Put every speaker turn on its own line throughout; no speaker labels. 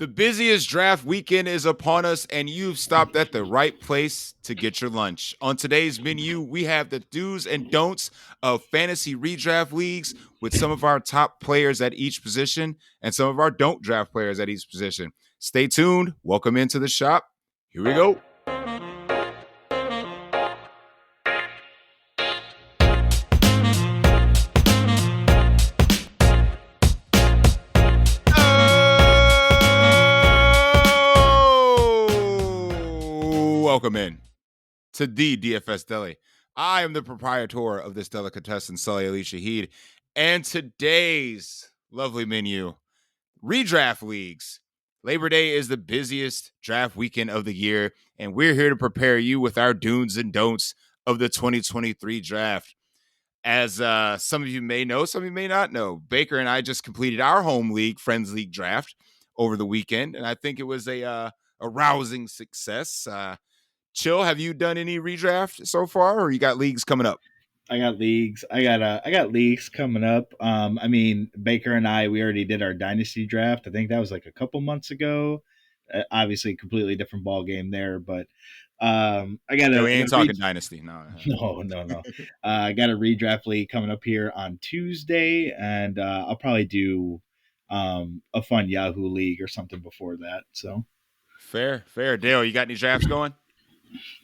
The busiest draft weekend is upon us, and you've stopped at the right place to get your lunch. On today's menu, we have the do's and don'ts of fantasy redraft leagues with some of our top players at each position and some of our don't draft players at each position. Stay tuned. Welcome into the shop. Here we go. Welcome in to the DFS Deli. I am the proprietor of this delicatessen, Sully Ali Shahid, and today's lovely menu, redraft leagues. Labor Day is the busiest draft weekend of the year, and we're here to prepare you with our do's and don'ts of the 2023 draft. As some of you may know, some of you may not know, Baker and I just completed our home league, Friends League draft over the weekend, and I think it was a rousing success. Chill, have you done any redraft so far, or you got leagues coming up?
I got leagues. I got leagues coming up. Baker and we already did our Dynasty draft. I think that was like a couple months ago. Obviously, completely different ball game there, but we ain't
talking Dynasty. No.
I got a redraft league coming up here on Tuesday, and I'll probably do a fun Yahoo league or something before that. So
fair. Dale, you got any drafts going?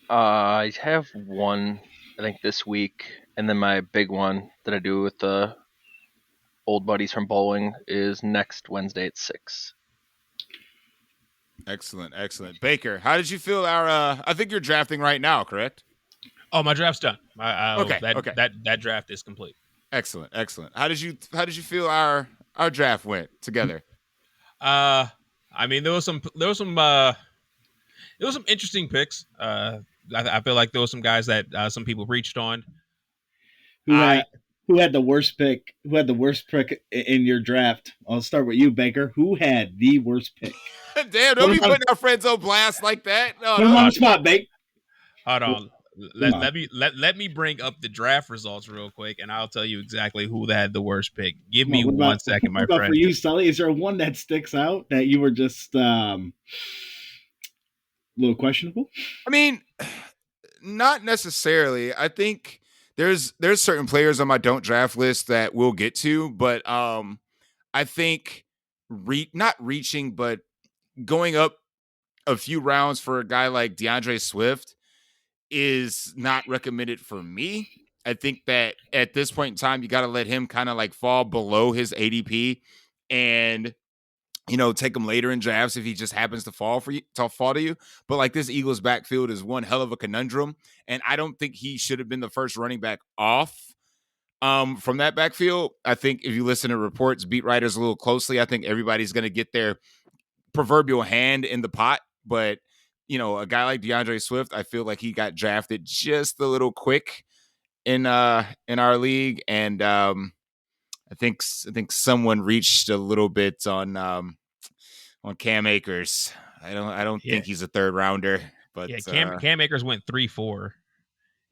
I have one, I think, this week, and then my big one that I do with the old buddies from bowling is next Wednesday at 6.
Excellent. Baker, how did you feel I think you're drafting right now, correct?
Oh, my draft's done.
Okay.
That draft is complete.
Excellent. How did you feel our draft went together?
There was some interesting picks. I feel like there was some guys that some people reached on.
Who had the worst pick? Who had the worst pick in your draft? I'll start with you, Baker. Who had the worst pick?
Damn, don't be putting our friends on blast like that.
Put him on the spot, Baker.
Hold on. Let me bring up the draft results real quick, and I'll tell you exactly who had the worst pick. Give me 1 second, my friend.
For you, Sully, is there one that sticks out that you were just a little questionable?
I mean, not necessarily. I think there's certain players on my don't draft list that we'll get to, but I think not reaching, but going up a few rounds for a guy like DeAndre Swift is not recommended for me. I think that at this point in time, you got to let him kind of like fall below his ADP and, take him later in drafts if he just happens to fall to you. But like this Eagles backfield is one hell of a conundrum. And I don't think he should have been the first running back off from that backfield. I think if you listen to reports, beat writers a little closely, I think everybody's going to get their proverbial hand in the pot. But, a guy like DeAndre Swift, I feel like he got drafted just a little quick in our league. And I think someone reached a little bit on Cam Akers. I don't think he's a third rounder, but
Cam Akers went 3-4,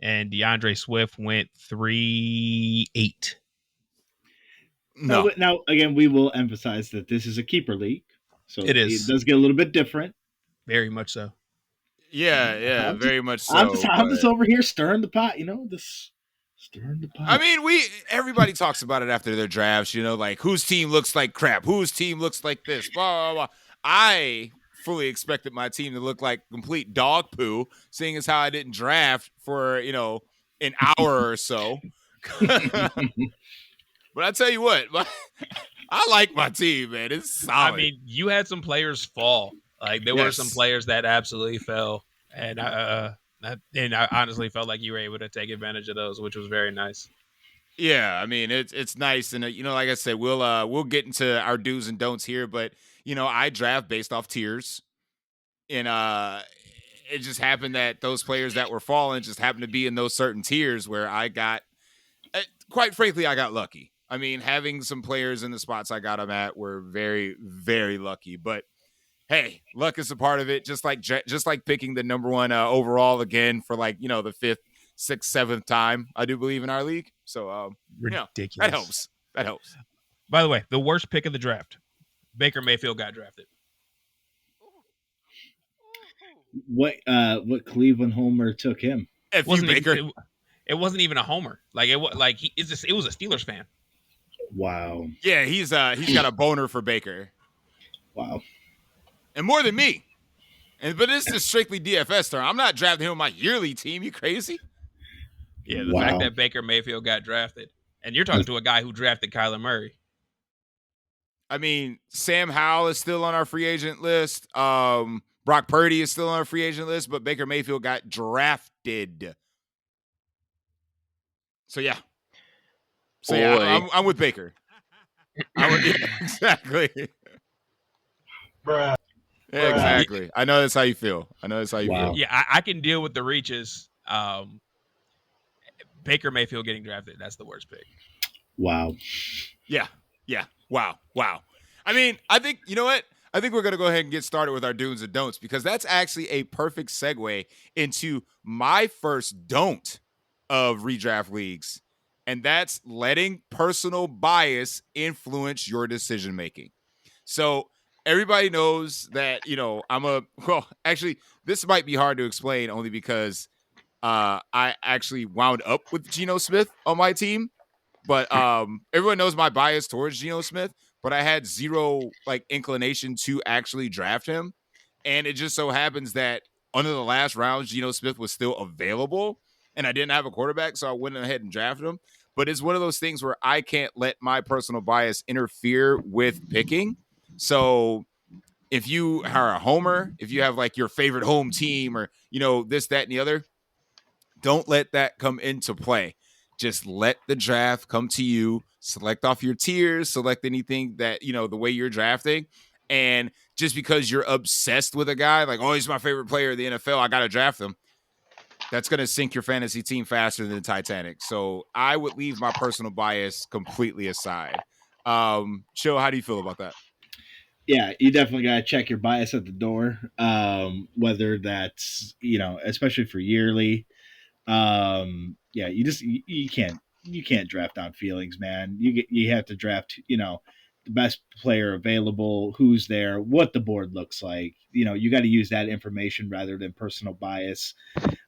and DeAndre Swift went 3-8.
No. Now again, we will emphasize that this is a keeper league, so it does get a little bit different.
Very much so.
Yeah, very much so.
I'm just over here stirring the pot, stirring the pot.
I mean, everybody talks about it after their drafts, like whose team looks like crap, whose team looks like this, blah, blah, blah. I fully expected my team to look like complete dog poo, seeing as how I didn't draft for, an hour or so. But I tell you what, I like my team, man. It's solid.
I mean, you had some players fall. Like there were some players that absolutely fell, and I honestly felt like you were able to take advantage of those, which was very nice.
Yeah, I mean it's nice, and like I said, we'll get into our do's and don'ts here, but I draft based off tiers, and it just happened that those players that were falling just happened to be in those certain tiers where I got, quite frankly, I got lucky. I mean, having some players in the spots I got them at were very, very lucky, but. Hey, luck is a part of it. Just like picking the number one overall again for the 5th, 6th, 7th time. I do believe in our league. So
ridiculous.
That helps.
By the way, the worst pick of the draft, Baker Mayfield got drafted.
What Cleveland homer took him?
If you
Wasn't
Baker.
even, it wasn't even a homer. Like it was like it was a Steelers fan.
Wow.
Yeah, he's got a boner for Baker.
Wow.
And more than me. But this is strictly DFS term. I'm not drafting him on my yearly team. You crazy?
Yeah, the fact that Baker Mayfield got drafted. And you're talking to a guy who drafted Kyler Murray.
I mean, Sam Howell is still on our free agent list. Brock Purdy is still on our free agent list, but Baker Mayfield got drafted. So yeah. I'm with Baker. Exactly.
Bruh.
Yeah, exactly. I know that's how you feel. Feel.
Yeah, I can deal with the reaches. Baker Mayfield getting drafted, that's the worst pick.
Wow.
Yeah. Wow. I mean, I think, you know what? I think we're going to go ahead and get started with our do's and don'ts, because that's actually a perfect segue into my first don't of redraft leagues. And that's letting personal bias influence your decision making. So everybody knows that, actually, this might be hard to explain only because I actually wound up with Geno Smith on my team. But everyone knows my bias towards Geno Smith, but I had zero inclination to actually draft him. And it just so happens that under the last round, Geno Smith was still available and I didn't have a quarterback, so I went ahead and drafted him. But it's one of those things where I can't let my personal bias interfere with picking. So if you are a homer, if you have your favorite home team or, this, that, and the other, don't let that come into play. Just let the draft come to you. Select off your tiers, select anything that, the way you're drafting. And just because you're obsessed with a guy, he's my favorite player in the NFL, I got to draft him, that's going to sink your fantasy team faster than the Titanic. So I would leave my personal bias completely aside. Chill, how do you feel about that?
Yeah, you definitely got to check your bias at the door. Whether that's, especially for yearly. Yeah, you can't draft on feelings, man. You have to draft, the best player available, who's there, what the board looks like. You got to use that information rather than personal bias.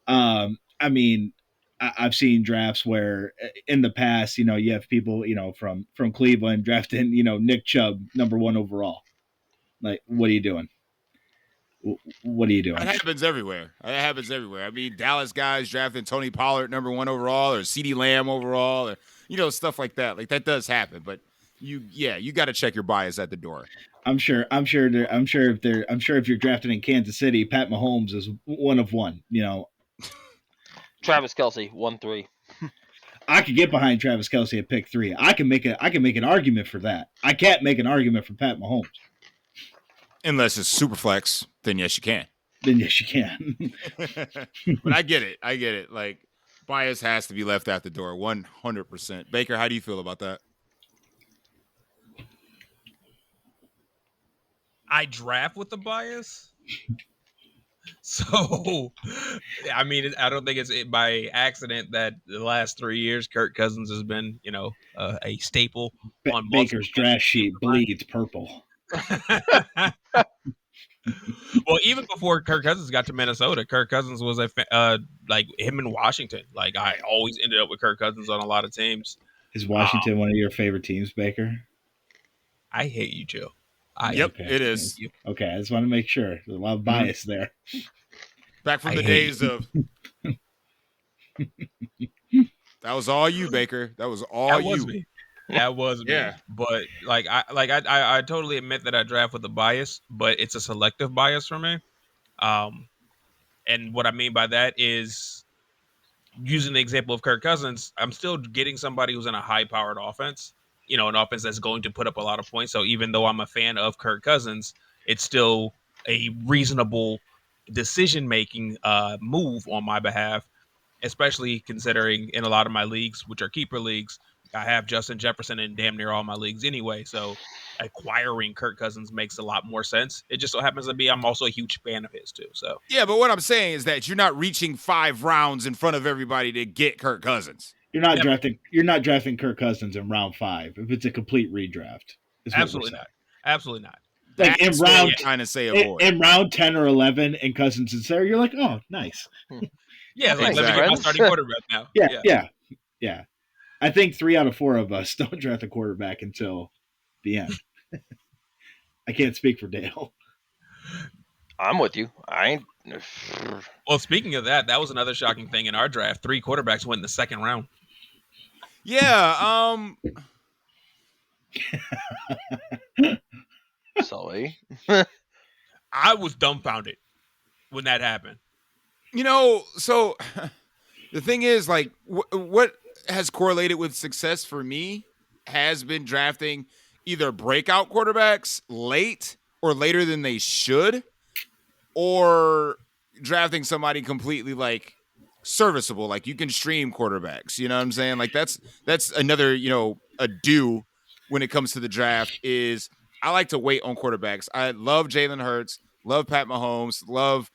I mean, I've seen drafts where in the past, you have people, from Cleveland drafting, Nick Chubb #1 overall. Like, what are you doing? What are you doing?
It happens everywhere. I mean, Dallas guys drafting Tony Pollard #1 overall, or CeeDee Lamb overall, or stuff like that. That does happen, but you got to check your bias at the door.
I'm sure if you're drafted in Kansas City, Pat Mahomes is one of one.
Travis Kelce 1-3.
I could get behind Travis Kelce at pick 3. I can make an argument for that. I can't make an argument for Pat Mahomes.
Unless it's super flex, then yes, you can. But I get it. Bias has to be left at the door 100%. Baker, how do you feel about that?
I draft with the bias. So, I mean, I don't think it's by accident that the last 3 years, Kirk Cousins has been, a staple on
Baker's draft sheet bleeds purple.
Well, even before Kirk Cousins got to Minnesota, Kirk Cousins was like him in Washington. I always ended up with Kirk Cousins on a lot of teams.
Is Washington one of your favorite teams, Baker?
I hate you, Joe.
Yep, it is.
Okay, I just want to make sure. There's a lot of bias there.
Back from the days of... That was all you, Baker. That was all you.
Me. That was me. Yeah. But I totally admit that I draft with a bias, but it's a selective bias for me. And what I mean by that is, using the example of Kirk Cousins, I'm still getting somebody who's in a high-powered offense, an offense that's going to put up a lot of points. So even though I'm a fan of Kirk Cousins, it's still a reasonable decision-making move on my behalf, especially considering in a lot of my leagues, which are keeper leagues, I have Justin Jefferson in damn near all my leagues anyway. So acquiring Kirk Cousins makes a lot more sense. It just so happens to be I'm also a huge fan of his too. So
yeah, but what I'm saying is that you're not reaching 5 rounds in front of everybody to get Kirk Cousins.
You're not drafting Kirk Cousins in round 5 if it's a complete redraft.
Absolutely not.
like
That's what I'm trying to say. Avoid
in round 10 or 11, and Cousins is there. You're like, oh, nice.
Yeah, like, let me
Exactly.
get my starting quarterback now.
Yeah. I think 3 out of 4 of us don't draft a quarterback until the end. I can't speak for Dale.
I'm with you. I ain't.
Well, speaking of that, that was another shocking thing in our draft. 3 quarterbacks went in the second round.
Yeah.
Sully.
I was dumbfounded when that happened.
So the thing is, like, what has correlated with success for me has been drafting either breakout quarterbacks late or later than they should, or drafting somebody completely like serviceable, like you can stream quarterbacks. You know what I'm saying? Like that's another a do when it comes to the draft is I like to wait on quarterbacks. I love Jalen Hurts, love Pat Mahomes, love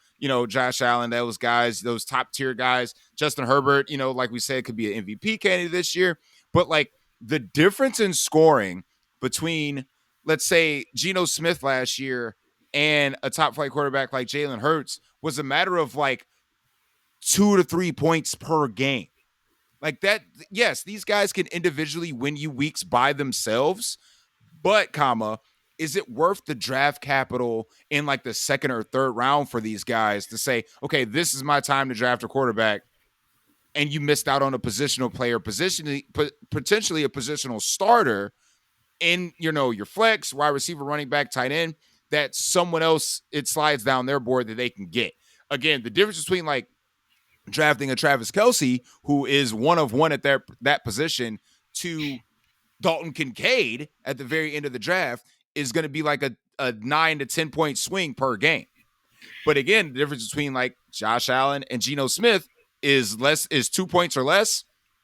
Josh Allen, those guys, those top tier guys. Justin Herbert, like we said, could be an MVP candidate this year. But like the difference in scoring between, let's say, Geno Smith last year and a top flight quarterback like Jalen Hurts was a matter of like 2 to 3 points per game. Like that, yes, these guys can individually win you weeks by themselves, but is it worth the draft capital in like the second or third round for these guys to say, okay, this is my time to draft a quarterback, and you missed out on a positional player, potentially a positional starter in your flex, wide receiver, running back, tight end, that someone else, it slides down their board that they can get. Again, the difference between like drafting a Travis Kelce, who is one of one at that position, to Dalton Kincaid at the very end of the draft is going to be like a 9 to 10 point swing per game. But again, the difference between like Josh Allen and Geno Smith is 2 points or less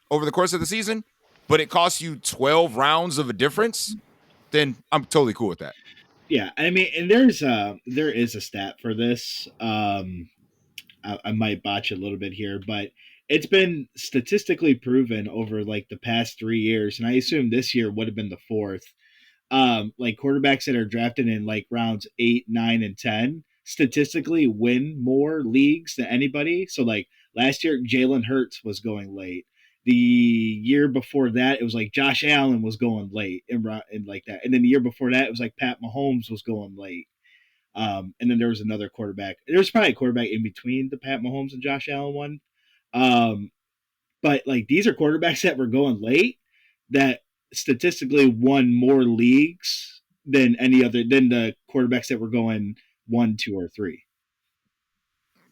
over the course of the season, but it costs you 12 rounds of a difference. Then I'm totally cool with that.
Yeah, I mean, and there is a stat for this. I might botch a little bit here, but it's been statistically proven over like the past 3 years, and I assume this year would have been the fourth. Like quarterbacks that are drafted in like rounds 8, 9, and 10 statistically win more leagues than anybody. So like last year, Jalen Hurts was going late. The year before that, it was like Josh Allen was going late and like that. And then the year before that, it was like Pat Mahomes was going late. And then there was another quarterback. There was probably a quarterback in between the Pat Mahomes and Josh Allen one. But like these are quarterbacks that were going late that statistically won more leagues than the quarterbacks that were going 1, 2, or 3.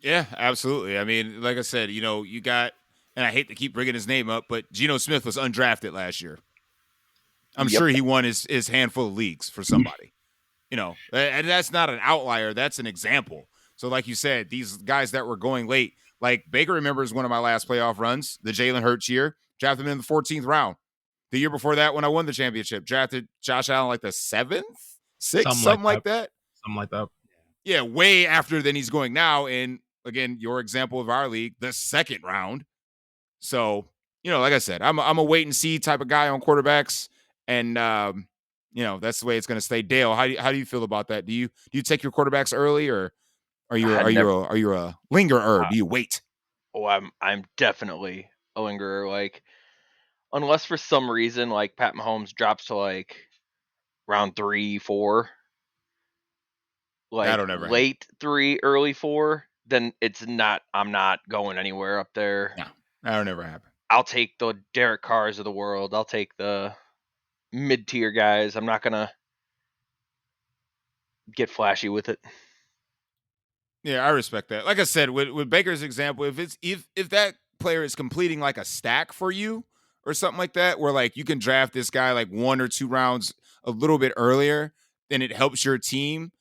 Yeah, absolutely. I mean, like I said, you got, and I hate to keep bringing his name up, but Geno Smith was undrafted last year. I'm sure he won his handful of leagues for somebody. And that's not an outlier. That's an example. So like you said, these guys that were going late, like Baker remembers one of my last playoff runs, the Jalen Hurts year, drafted him in the 14th round. The year before that, when I won the championship, drafted Josh Allen like the 7th, 6th, something like that.
Something like that.
Yeah, way after than he's going now. And again, your example of our league, the 2nd round. So, like I said, I'm a wait and see type of guy on quarterbacks. And, that's the way it's going to stay. Dale, how do you feel about that? Do you take your quarterbacks early, or are you a lingerer? Do you wait?
Oh, I'm definitely a lingerer. Like, unless for some reason like Pat Mahomes drops to like round 3, 4, like
That'll never
late happen. 3, early 4, then I'm not going anywhere up there.
No, that'll never happen.
I'll take the Derek Carrs of the world. I'll take the mid-tier guys. I'm not gonna get flashy with it.
Yeah, I respect that. Like I said, with Baker's example, if that player is completing like a stack for you or something like that, where like you can draft this guy like 1 or 2 rounds a little bit earlier, then it helps your team.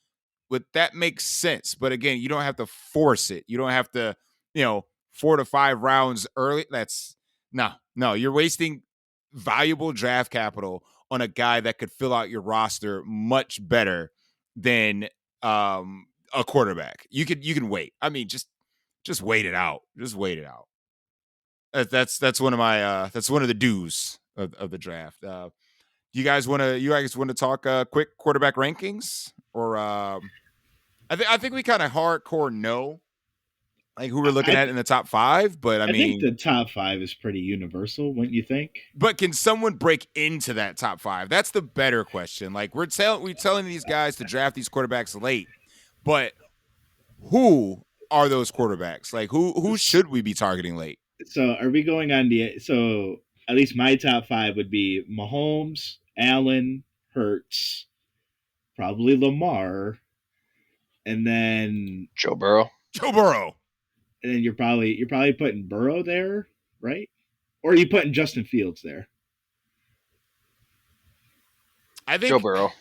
But that makes sense. But again, you don't have to force it. You don't have to, 4 to 5 rounds early. That's no. You're wasting valuable draft capital on a guy that could fill out your roster much better than a quarterback. You can wait. I mean, just wait it out. Just wait it out. That's one of my that's one of the do's of the draft. Do You guys want to talk quick quarterback rankings, or I think we kind of hardcore know like who we're looking at in the top 5, but
I think the top 5 is pretty universal, wouldn't you think?
But can someone break into that top 5? That's the better question. Like we're telling these guys to draft these quarterbacks late, but who are those quarterbacks? Like who should we be targeting late?
So are we going on so at least my top 5 would be Mahomes, Allen, Hurts, probably Lamar, and then
Joe Burrow.
And then you're probably putting Burrow there, right? Or are you putting Justin Fields there?
I think
Joe Burrow.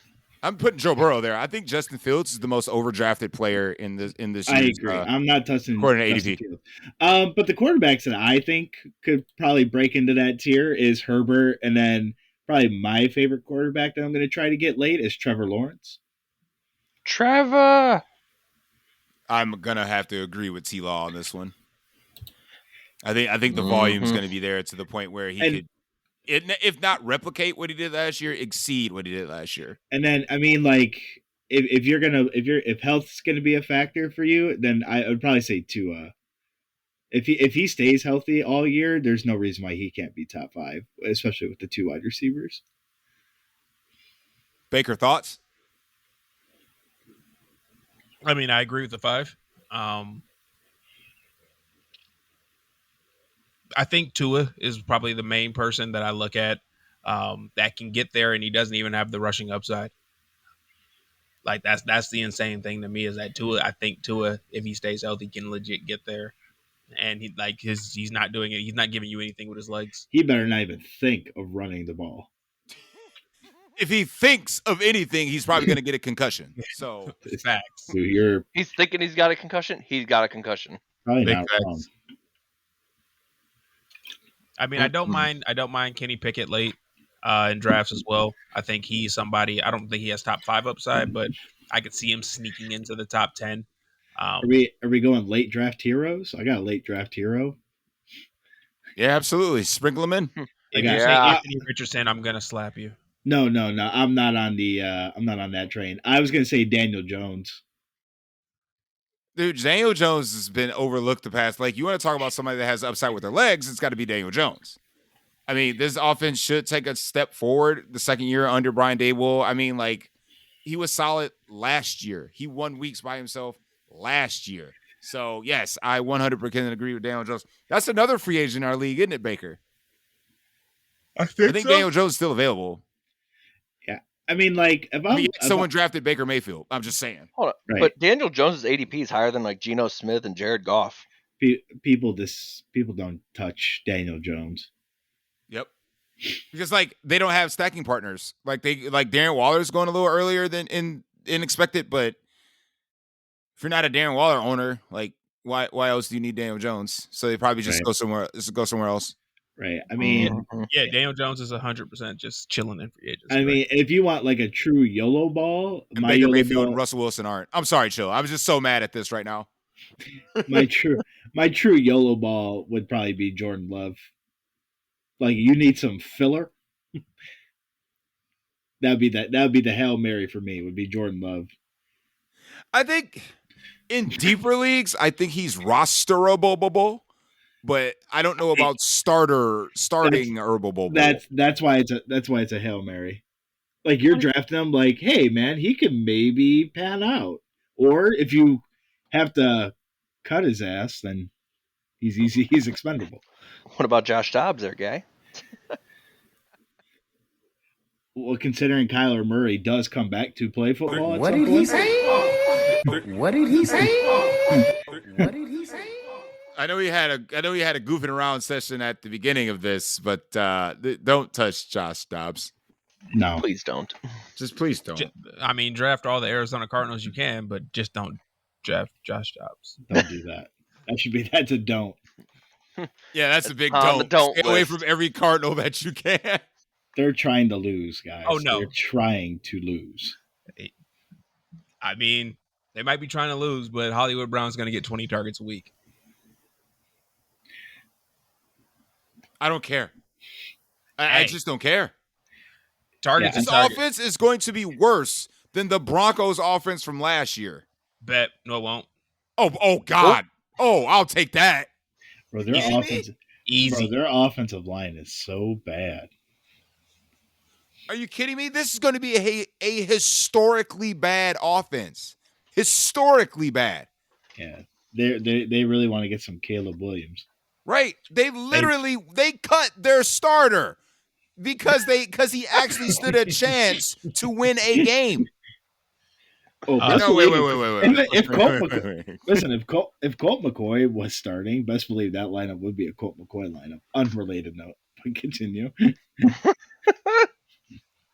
I'm putting Joe Burrow there. I think Justin Fields is the most overdrafted player in this year's.
I agree. I'm not touching
Justin
Fields. But the quarterbacks that I think could probably break into that tier is Herbert, and then probably my favorite quarterback that I'm going to try to get late is Trevor Lawrence.
Trevor.
I'm gonna have to agree with T-Law on this one. I think the volume is going to be there to the point where he could, if not replicate what he did last year, exceed what he did last year.
And then I mean, like, if health's gonna be a factor for you, then I would probably say Tua. If he stays healthy all year, there's no reason why he can't be top 5, especially with the 2 wide receivers.
Baker, thoughts?
I mean, I agree with the 5. I think Tua is probably the main person that I look at that can get there, and he doesn't even have the rushing upside. Like that's the insane thing to me is that Tua. I think Tua, if he stays healthy, can legit get there, and he's not doing it. He's not giving you anything with his legs.
He better not even think of running the ball.
If he thinks of anything, he's probably going to get a concussion. So
facts.
So
he's thinking he's got a concussion. He's got a concussion.
Probably not wrong.
I mean, I don't mind Kenny Pickett late in drafts as well. I think he's somebody. I don't think he has top 5 upside, but I could see him sneaking into the top 10.
Are we going late draft heroes? I got a late draft hero.
Yeah, absolutely. Sprinkle him in.
If you say Anthony Richardson, I'm gonna slap you.
No. I'm not on that train. I was gonna say Daniel Jones.
Dude, Daniel Jones has been overlooked the past. Like, you want to talk about somebody that has upside with their legs, it's got to be Daniel Jones. I mean, this offense should take a step forward the second year under Brian Daboll. I mean, like, he was solid last year. He won weeks by himself last year. So, yes, I 100% agree with Daniel Jones. That's another free agent in our league, isn't it, Baker?
I think so.
Daniel Jones is still available.
Yeah. I mean, like,
someone drafted Baker Mayfield. I'm just saying.
Hold on. Right. But Daniel Jones' ADP is higher than, like, Geno Smith and Jared Goff.
People don't touch Daniel Jones.
Yep. Because, like, they don't have stacking partners. Like, Darren Waller's going a little earlier than expected, but if you're not a Darren Waller owner, like, why else do you need Daniel Jones? So they probably just go somewhere else.
Right. I mean,
yeah, Daniel Jones is 100% just chilling in free agents.
I mean, if you want like a true YOLO ball,
Baker Mayfield and Russell Wilson aren't. I'm sorry, Chill. I'm just so mad at this right now.
my true YOLO ball would probably be Jordan Love. Like, you need some filler. That'd be the Hail Mary for me, would be Jordan Love.
I think in deeper leagues, I think he's rosterable, but I don't know about starting-able.
That's why it's a Hail Mary. Like, you're drafting him like, hey man, he could maybe pan out. Or if you have to cut his ass, then he's expendable.
What about Josh Dobbs there, guy?
Well, considering Kyler Murray does come back to play football.
What did he say? What did he say? What did he say?
I know he had a goofing around session at the beginning of this, but don't touch Josh Dobbs.
No,
please don't.
Just please don't.
I mean, draft all the Arizona Cardinals you can, but just don't draft Josh Dobbs.
Don't do that. That's a don't.
Yeah, that's a big don't. Stay away from every Cardinal that you can.
They're trying to lose, guys.
Oh no,
they're trying to lose.
I mean, they might be trying to lose, but Hollywood Brown's going to get 20 targets a week.
I don't care. I just don't care.
Targets
This
and targets.
offense is going to be worse than the Broncos offense from last year.
Bet. No, it won't.
Oh God. Oh, I'll take that.
Bro, their
Easy.
their offensive line is so bad.
Are you kidding me? This is going to be a historically bad offense. Historically bad.
Yeah. They really want to get some Caleb Williams.
Right. They cut their starter because he actually stood a chance to win a game.
Oh,
No, wait.
If Colt McCoy was starting, best believe that lineup would be a Colt McCoy lineup. Unrelated note. But continue.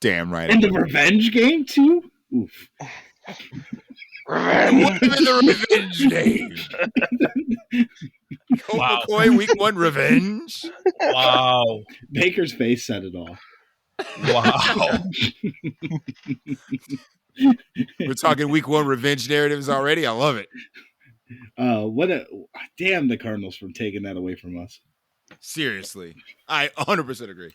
Damn right.
And the revenge game too? Oof.
Revenge. The revenge game. Colt McCoy week 1 revenge.
Wow.
Baker's face said it all.
Wow.
We're talking week 1 revenge narratives already. I love it.
Damn the Cardinals from taking that away from us.
Seriously. I 100% agree.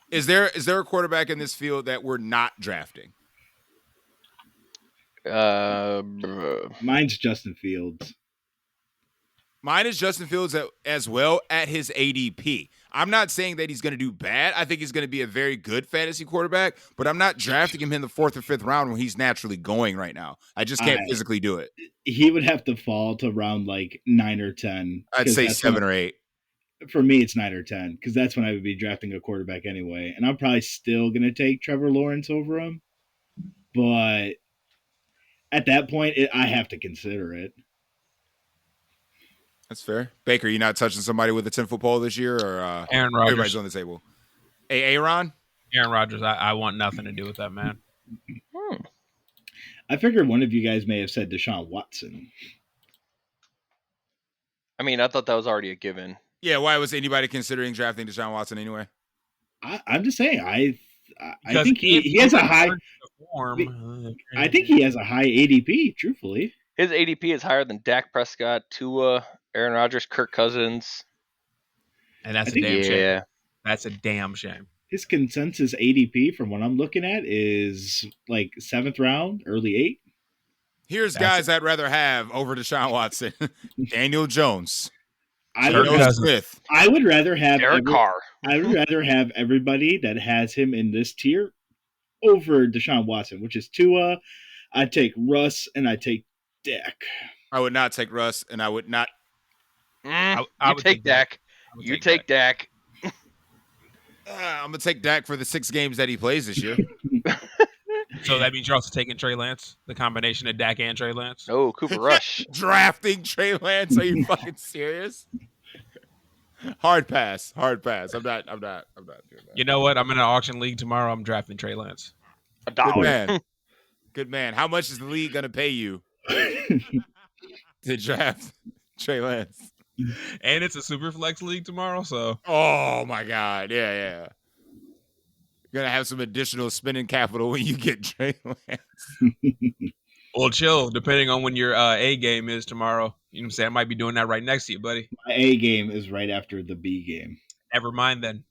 Is there a quarterback in this field that we're not drafting?
Mine's Justin Fields.
Mine is Justin Fields as well at his ADP. I'm not saying that he's going to do bad. I think he's going to be a very good fantasy quarterback, but I'm not drafting him in the 4th or 5th round when he's naturally going right now. I just can't physically do it.
He would have to fall to round like 9 or 10.
I'd say 7 or 8.
For me, it's 9 or 10 because that's when I would be drafting a quarterback anyway. And I'm probably still going to take Trevor Lawrence over him. But at that point, I have to consider it.
That's fair. Baker, you not touching somebody with a 10-foot pole this year, or
Aaron Rodgers?
Everybody's on the table. Hey, Aaron?
Aaron Rodgers. I want nothing to do with that man.
I figured one of you guys may have said Deshaun Watson.
I mean, I thought that was already a given.
Yeah, why was anybody considering drafting Deshaun Watson anyway?
I'm just saying, I think he has a high form. I think he has a high ADP, truthfully.
His ADP is higher than Dak Prescott, Tua, Aaron Rodgers, Kirk Cousins.
And that's a damn shame. That's a damn shame.
His consensus ADP, from what I'm looking at, is like 7th round, early 8.
Here's guys I'd rather have over Deshaun Watson. Daniel Jones.
I would rather have
Derek Carr.
I would rather have everybody that has him in this tier over Deshaun Watson, which is Tua. I'd take Russ and I'd take Dak.
I would not take Russ, and I would not.
I would take Dak. You take Dak.
I'm gonna take Dak for the 6 games that he plays this year.
So that means you're also taking Trey Lance, the combination of Dak and Trey Lance.
Oh, Cooper Rush.
Drafting Trey Lance? Are you fucking serious? Hard pass. I'm not doing that.
You know what? I'm in an auction league tomorrow. I'm drafting Trey Lance.
$1.
Good man. How much is the league gonna pay you to draft Trey Lance?
And it's a super flex league tomorrow, so.
Oh my God. Yeah. You're gonna have some additional spending capital when you get Trey Lance.
Well, chill, depending on when your A game is tomorrow. You know what I'm saying? I might be doing that right next to you, buddy.
My A game is right after the B game.
Never mind then.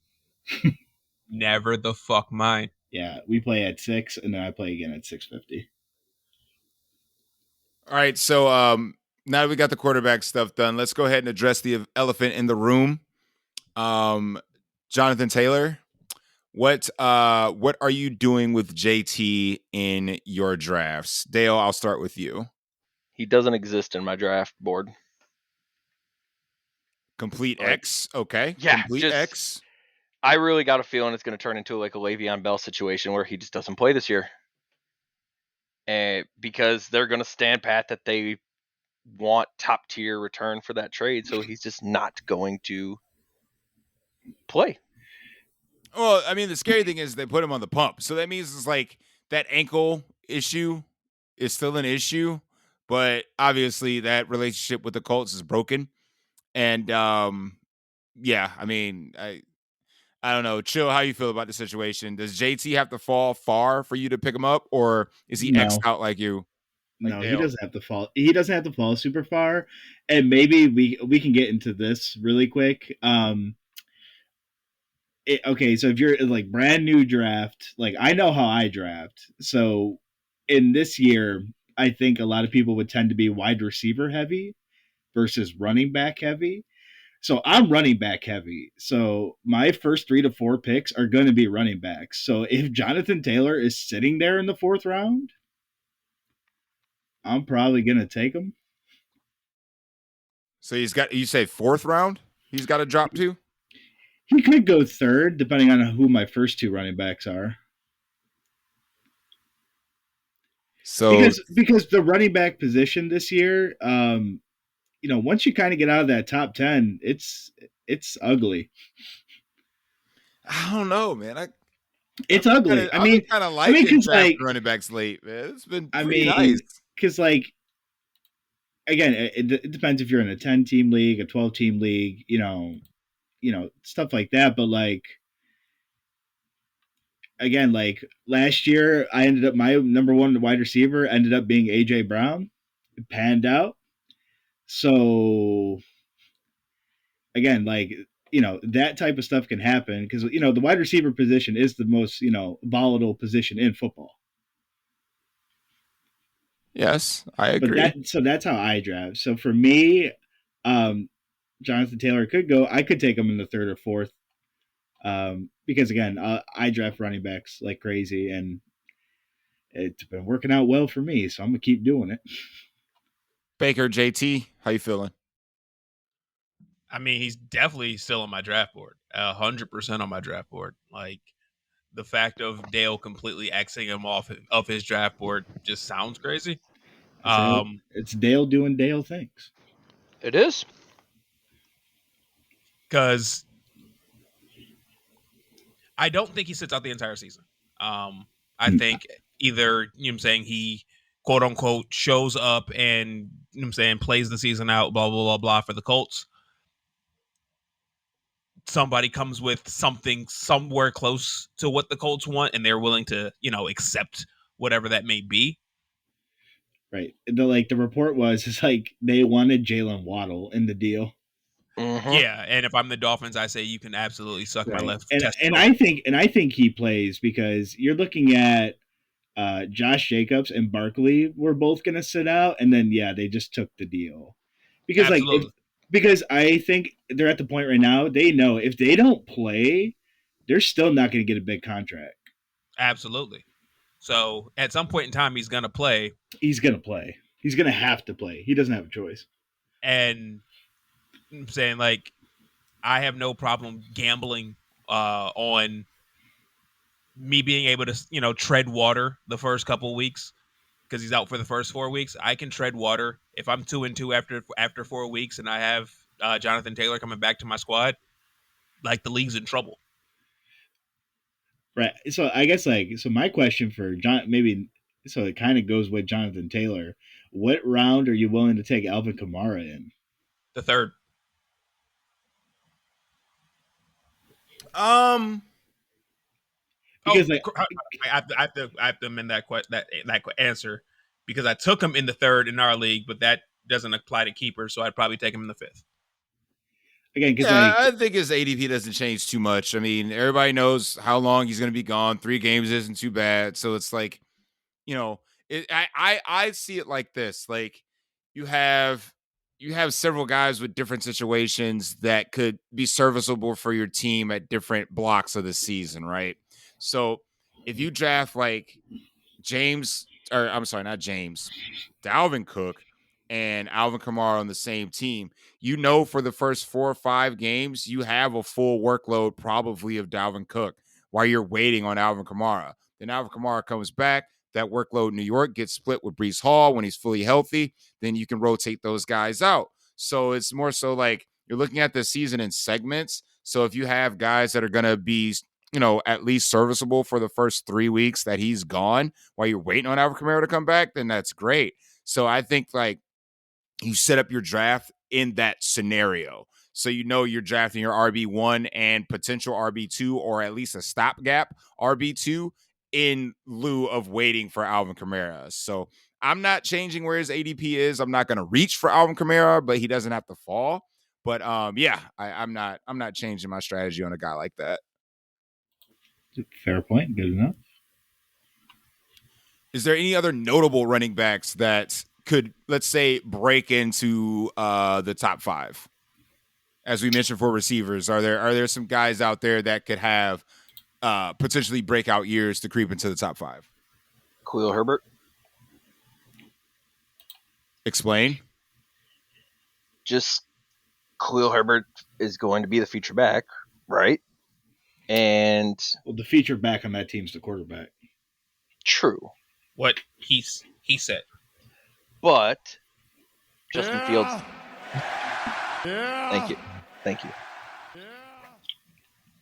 Never the fuck mind.
Yeah, we play at 6, and then I play again at 6:50.
All right, so now that we got the quarterback stuff done, let's go ahead and address the elephant in the room. Jonathan Taylor, what are you doing with JT in your drafts? Dale, I'll start with you.
He doesn't exist in my draft board.
Complete X, okay.
Yeah,
Complete X.
I really got a feeling it's going to turn into like a Le'Veon Bell situation where he just doesn't play this year. And because they're going to stand pat that they want top tier return for that trade, so he's just not going to play.
Well, I mean, the scary thing is they put him on the pump, so that means it's like that ankle issue is still an issue, but obviously that relationship with the Colts is broken. And yeah, I mean, I don't know. Chill, how you feel about the situation? Does JT have to fall far for you to pick him up, or is he X'd out like you?
No, he doesn't have to fall. He doesn't have to fall super far. And maybe we can get into this really quick. okay, so if you're like brand new draft, like I know how I draft. So in this year, I think a lot of people would tend to be wide receiver heavy versus running back heavy. So I'm running back heavy. So my first 3 to 4 picks are going to be running backs. So if Jonathan Taylor is sitting there in the 4th round, I'm probably going to take him.
So you say 4th round? He's got to drop to?
He could go 3rd, depending on who my first 2 running backs are.
So
because the running back position this year, once you kind of get out of that top 10, it's ugly.
I don't know, man.
It's ugly.
I've been kind of liking
because
drafting running backs late, man. It's been pretty nice.
Because again, it depends if you're in a 10-team league, a 12-team league, stuff like that. But again, last year, I ended up my number 1 wide receiver ended up being AJ Brown. It panned out. So again, that type of stuff can happen because the wide receiver position is the most volatile position in football.
Yes, I agree.
But that's how I draft. So for me, Jonathan Taylor could go. I could take him in the 3rd or 4th, because again, I draft running backs like crazy, and it's been working out well for me. So I'm gonna keep doing it.
Baker, JT, how you feeling?
I mean, he's definitely still on my draft board, 100% on my draft board. Like the fact of Dale completely Xing him off of his draft board just sounds crazy.
It's Dale doing Dale things.
It is.
Because I don't think he sits out the entire season. I think either, he quote unquote shows up and, plays the season out, blah, blah, blah, blah for the Colts. Somebody comes with something somewhere close to what the Colts want, and they're willing to, accept whatever that may be.
Right. The report was they wanted Jalen Waddle in the deal.
Mm-hmm.
Yeah, and if I'm the Dolphins, I say you can absolutely suck my left testicle.
And I think he plays because you're looking at Josh Jacobs and Barkley were both going to sit out, and then they just took the deal because because I think they're at the point right now they know if they don't play, they're still not going to get a big contract.
Absolutely. So at some point in time, he's going to play.
He's going to play. He's going to have to play. He doesn't have a choice.
And I'm saying I have no problem gambling on me being able to, tread water the first couple weeks because he's out for the first 4 weeks. I can tread water if I'm 2-2 after 4 weeks and I have Jonathan Taylor coming back to my squad. The league's in trouble.
Right. So I guess so my question for John, so it kind of goes with Jonathan Taylor. What round are you willing to take Alvin Kamara in?
The 3rd.
Because
I have to amend that answer because I took him in the 3rd in our league, but that doesn't apply to keepers, so I'd probably take him in the 5th.
Again, because
I think his ADP doesn't change too much. I mean, everybody knows how long he's going to be gone. 3 games isn't too bad. So it's I see it like this. You have several guys with different situations that could be serviceable for your team at different blocks of the season, right? So if you draft Dalvin Cook and Alvin Kamara on the same team, for the first 4 or 5 games, you have a full workload probably of Dalvin Cook while you're waiting on Alvin Kamara. Then Alvin Kamara comes back. That workload in New York gets split with Breece Hall when he's fully healthy. Then you can rotate those guys out. So it's more so you're looking at the season in segments. So if you have guys that are going to be, at least serviceable for the first 3 weeks that he's gone while you're waiting on Alvin Kamara to come back, then that's great. So I think you set up your draft in that scenario. So you're drafting your RB1 and potential RB2 or at least a stopgap RB2 in lieu of waiting for Alvin Kamara. So I'm not changing where his ADP is. I'm not going to reach for Alvin Kamara, but he doesn't have to fall. But I'm not changing my strategy on a guy like that.
Fair point. Good enough.
Is there any other notable running backs that could, let's say, break into the top 5? As we mentioned for receivers, are there some guys out there that could have potentially breakout years to creep into the top 5?
Khalil Herbert.
Explain.
Just Khalil Herbert is going to be the feature back, right? And
the feature back on that team's the quarterback.
True.
What he said.
But Justin Fields. Yeah. Thank you. Yeah.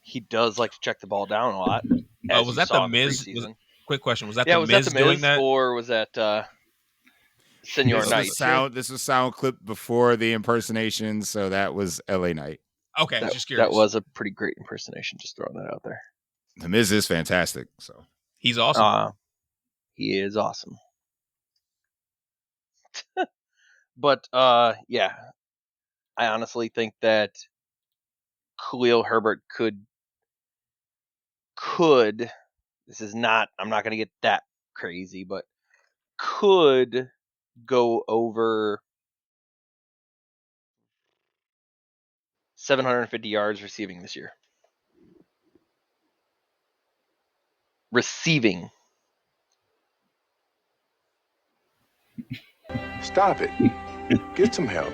He does like to check the ball down a lot.
Was that the Miz? Quick question: was that the Miz doing that,
or was that Senor Knight?
This was sound clip before the impersonation, so that was LA Knight.
Okay, just curious.
That was a pretty great impersonation. Just throwing that out there.
The Miz is fantastic. So
he's awesome.
He is awesome. But yeah, I honestly think that Khalil Herbert could. This is not. I'm not going to get that crazy, but could go over 750 yards receiving this year. Receiving.
Stop it. Get some help.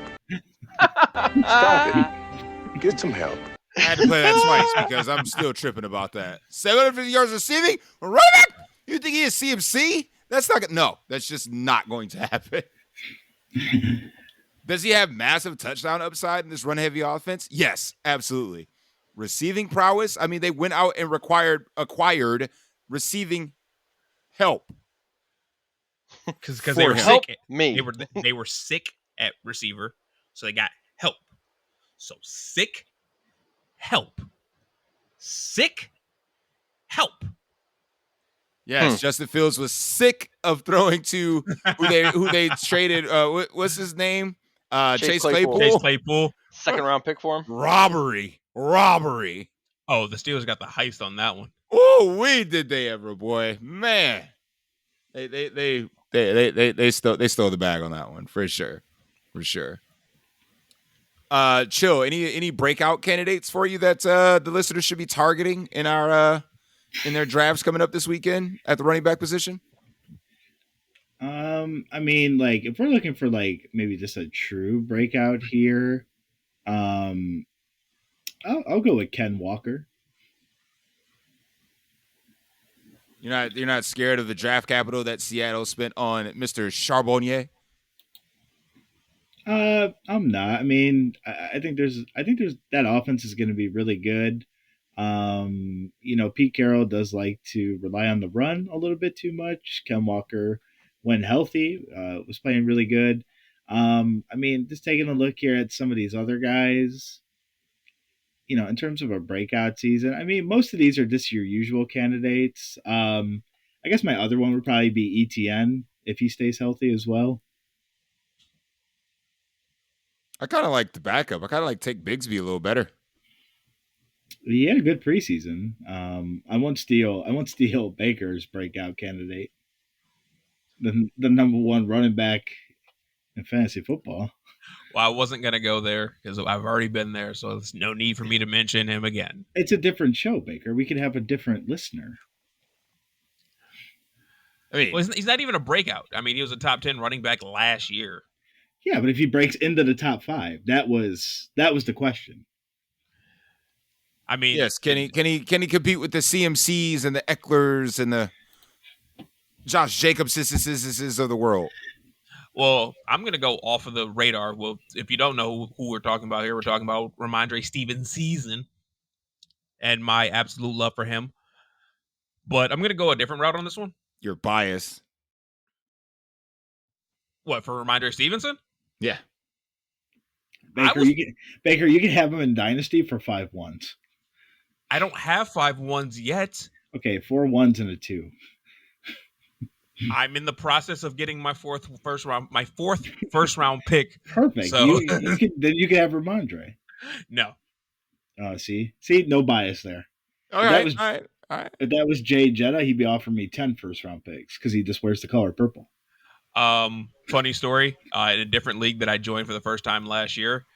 Stop it. Get some help.
I had to play that twice because I'm still tripping about that. 750 yards receiving? Right back? You think he is CMC? That's not no. That's just not going to happen. Does he have massive touchdown upside in this run-heavy offense? Yes, absolutely. Receiving prowess? I mean, they went out and acquired receiving help.
Because they were sick. They were sick at receiver, so they got help. So sick, help. Sick, help.
Yes, Justin Fields was sick of throwing to who they traded. What's his name? Chase Claypool.
Chase Claypool.
Second round pick for him.
Robbery.
Oh, the Steelers got the heist on that one.
Oh, did they ever, boy? Man, they stole the bag on that one for sure. Chill. Any breakout candidates for you that the listeners should be targeting in our in their drafts coming up this weekend at the running back position?
I mean, like if we're looking for like maybe just a true breakout here, I'll go with Ken Walker.
You're not scared of the draft capital that Seattle spent on Mr. Charbonnet?
I'm not. I mean, I think there's that offense is going to be really good. Pete Carroll does like to rely on the run a little bit too much. Ken Walker, when healthy, was playing really good. I mean, just taking a look here at some of these other guys, in terms of a breakout season, I mean, most of these are just your usual candidates. I guess my other one would probably be ETN if he stays healthy as well.
I kind of like the backup. I kind of like take Bigsby a little better.
He had a good preseason. I won't steal Baker's breakout candidate. The number one running back in fantasy football.
Well, I wasn't going to go there because I've already been there, so there's no need for me to mention him again.
It's a different show, Baker. We could have a different listener.
I mean, he's not even a breakout. I mean, he was a top 10 running back last year.
Yeah, but if he breaks into the top 5, that was the question.
I mean,
yes, can he compete with the CMCs and the Ecklers and the Josh Jacobs of the world?
Well, I'm going to go off of the radar. Well, if you don't know who we're talking about here, we're talking about Ramondre Stevenson and my absolute love for him. But I'm going to go a different route on this one.
You're biased.
What, for Ramondre Stevenson?
Yeah.
Baker, you can have him in Dynasty for 5 ones.
I don't have 5 ones yet.
Okay, 4 ones and a 2.
I'm in the process of getting my fourth first round pick.
Perfect.
So
you can have Ramondre.
No.
See, no bias there.
All right. All right.
If that was Jay Jetta, he'd be offering me 10 first-round picks because he just wears the color purple.
Funny story. In a different league that I joined for the first time last year,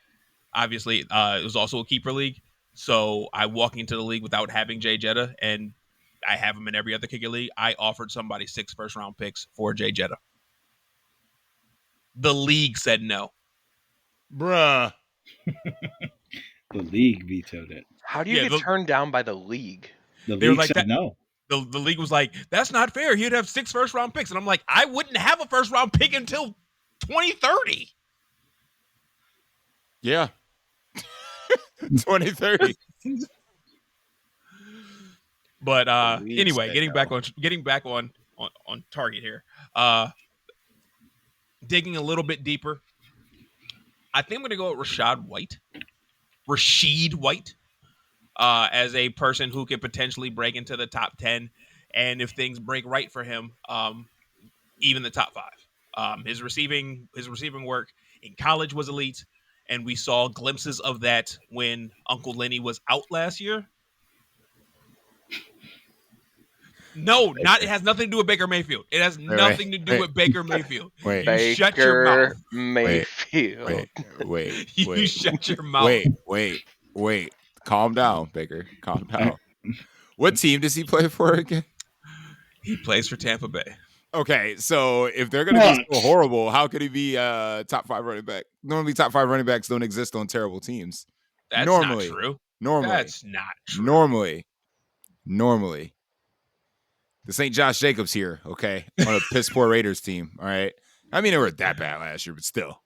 obviously, it was also a keeper league. So I walk into the league without having Jay Jetta, and I have him in every other kicker league. I offered somebody 6 first-round picks for Jay Jetta. The league said no.
Bruh.
The league vetoed it.
How do you get turned down by the league?
The
They were
league
like
said
that.
no.
The league was like, that's not fair. He'd have 6 first-round picks. And I'm like, I wouldn't have a first-round pick until 2030.
Yeah. 2030.
But
league
anyway,
said
getting back on target here. Digging a little bit deeper. I think I'm going to go with Rashad White. As a person who could potentially break into the top 10, and if things break right for him, even the top 5. His receiving work in college was elite, and we saw glimpses of that when Uncle Lenny was out last year. No, it has nothing to do with Baker Mayfield. It has nothing to do with Baker Mayfield.
Wait.
You shut your mouth.
Mayfield.
Wait.
You shut your mouth.
Wait. Calm down, Baker. Calm down. What team does he play for again?
He plays for Tampa Bay.
Okay, so if they're going to be so horrible, how could he be top 5 running back? Normally, top 5 running backs don't exist on terrible teams.
That's not true.
Normally.
That's not true.
Normally. This ain't Josh Jacobs here, okay? On a piss poor Raiders team, all right? I mean, they were that bad last year, but still.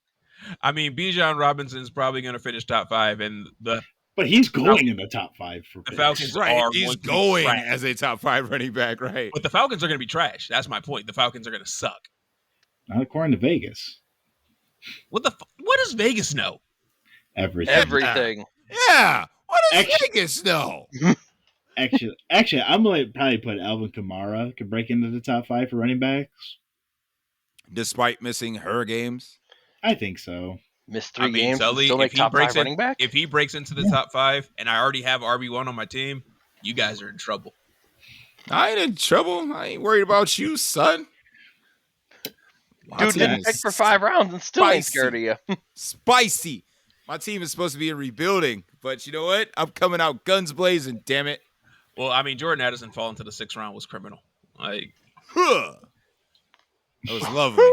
I mean, Bijan Robinson's probably going to finish top 5, and
but he's going in the top 5 for
the Falcons.
Right, he's going as a top 5 running back, right?
But the Falcons are going to be trash. That's my point. The Falcons are going to suck.
Not according to Vegas.
What does Vegas know?
Everything.
Yeah. What does Vegas know?
Actually, I'm going to probably put Alvin Kamara could break into the top 5 for running backs.
Despite missing her games?
I think so.
Missed 3 games.
Sully,
still make top 5 running back?
If he breaks into the top 5 and I already have RB1 on my team, you guys are in trouble.
I ain't in trouble. I ain't worried about you, son.
Dude didn't pick for 5 rounds and still ain't scared of you.
Spicy. My team is supposed to be in rebuilding, but you know what? I'm coming out guns blazing, damn it.
Well, I mean, Jordan Addison falling to the 6th round was criminal. That
was lovely.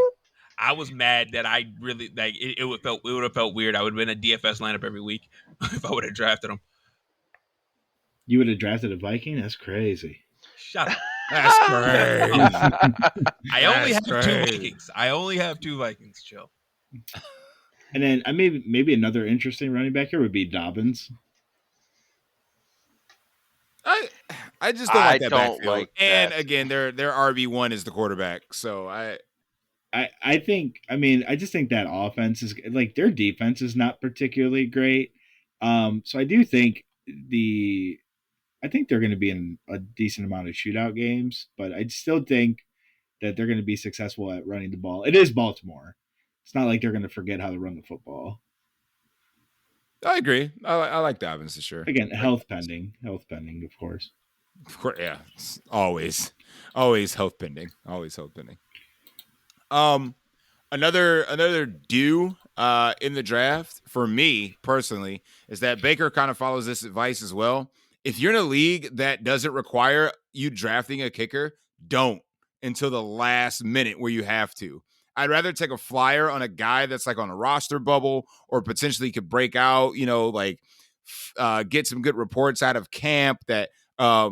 I was mad that I really it would have felt weird. I would have been a DFS lineup every week if I would have drafted him.
You would have drafted a Viking? That's crazy.
Shut up.
That's crazy.
I only have 2 Vikings. I only have 2 Vikings. Chill.
And then maybe another interesting running back here would be Dobbins.
I just don't like that backfield.
Like
and
that.
Again, their RB1 is the quarterback. So I
just think that offense is like their defense is not particularly great. So I do think they're going to be in a decent amount of shootout games, but I still think that they're going to be successful at running the ball. It is Baltimore. It's not like they're going to forget how to run the football.
I agree. I like Dobbins for sure.
Again, health pending, of course.
Of course, yeah. Always health pending. Another due in the draft for me personally is that Baker kind of follows this advice as well. If you're in a league that doesn't require you drafting a kicker, don't until the last minute where you have to. I'd rather take a flyer on a guy that's like on a roster bubble or potentially could break out, get some good reports out of camp that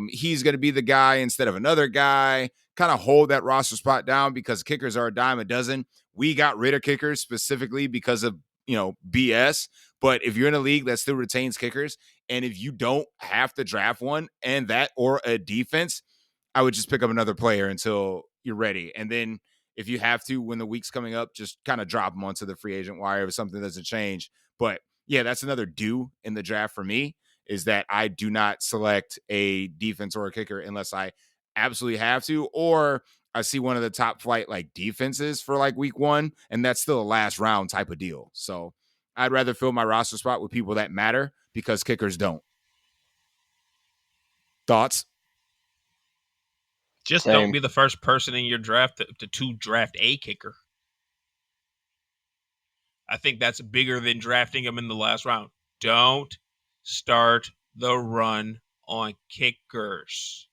he's going to be the guy instead of another guy, kind of hold that roster spot down because kickers are a dime a dozen. We got rid of kickers specifically because of, BS. But if you're in a league that still retains kickers, and if you don't have to draft one and that or a defense, I would just pick up another player until you're ready. And then if you have to, when the week's coming up, just kind of drop them onto the free agent wire if something doesn't change. But yeah, that's another do in the draft for me is that I do not select a defense or a kicker unless I absolutely have to, or I see one of the top flight like defenses for like week 1, and that's still a last round type of deal. So I'd rather fill my roster spot with people that matter because kickers don't. Thoughts?
Just
Same.
don't be the first person in your draft to draft a kicker. I think that's bigger than drafting him in the last round. Don't start the run on kickers.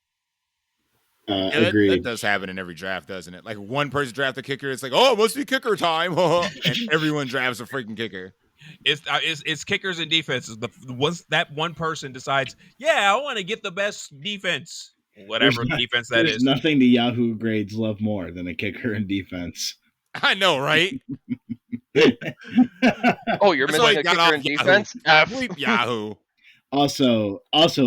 Yeah,
Agreed.
that does happen in every draft, doesn't it? Like one person drafts a kicker, it's like, oh, it must be kicker time, and everyone drafts a freaking kicker.
It's kickers and defenses. Once that one person decides, yeah, I want to get the best defense, whatever defense that
there's
is.
Nothing the Yahoo grades love more than a kicker and defense.
I know, right?
Oh, you're
That's why
missing
he
a
got
kicker
off
in
Yahoo.
defense?
Bleep Yahoo.
Also,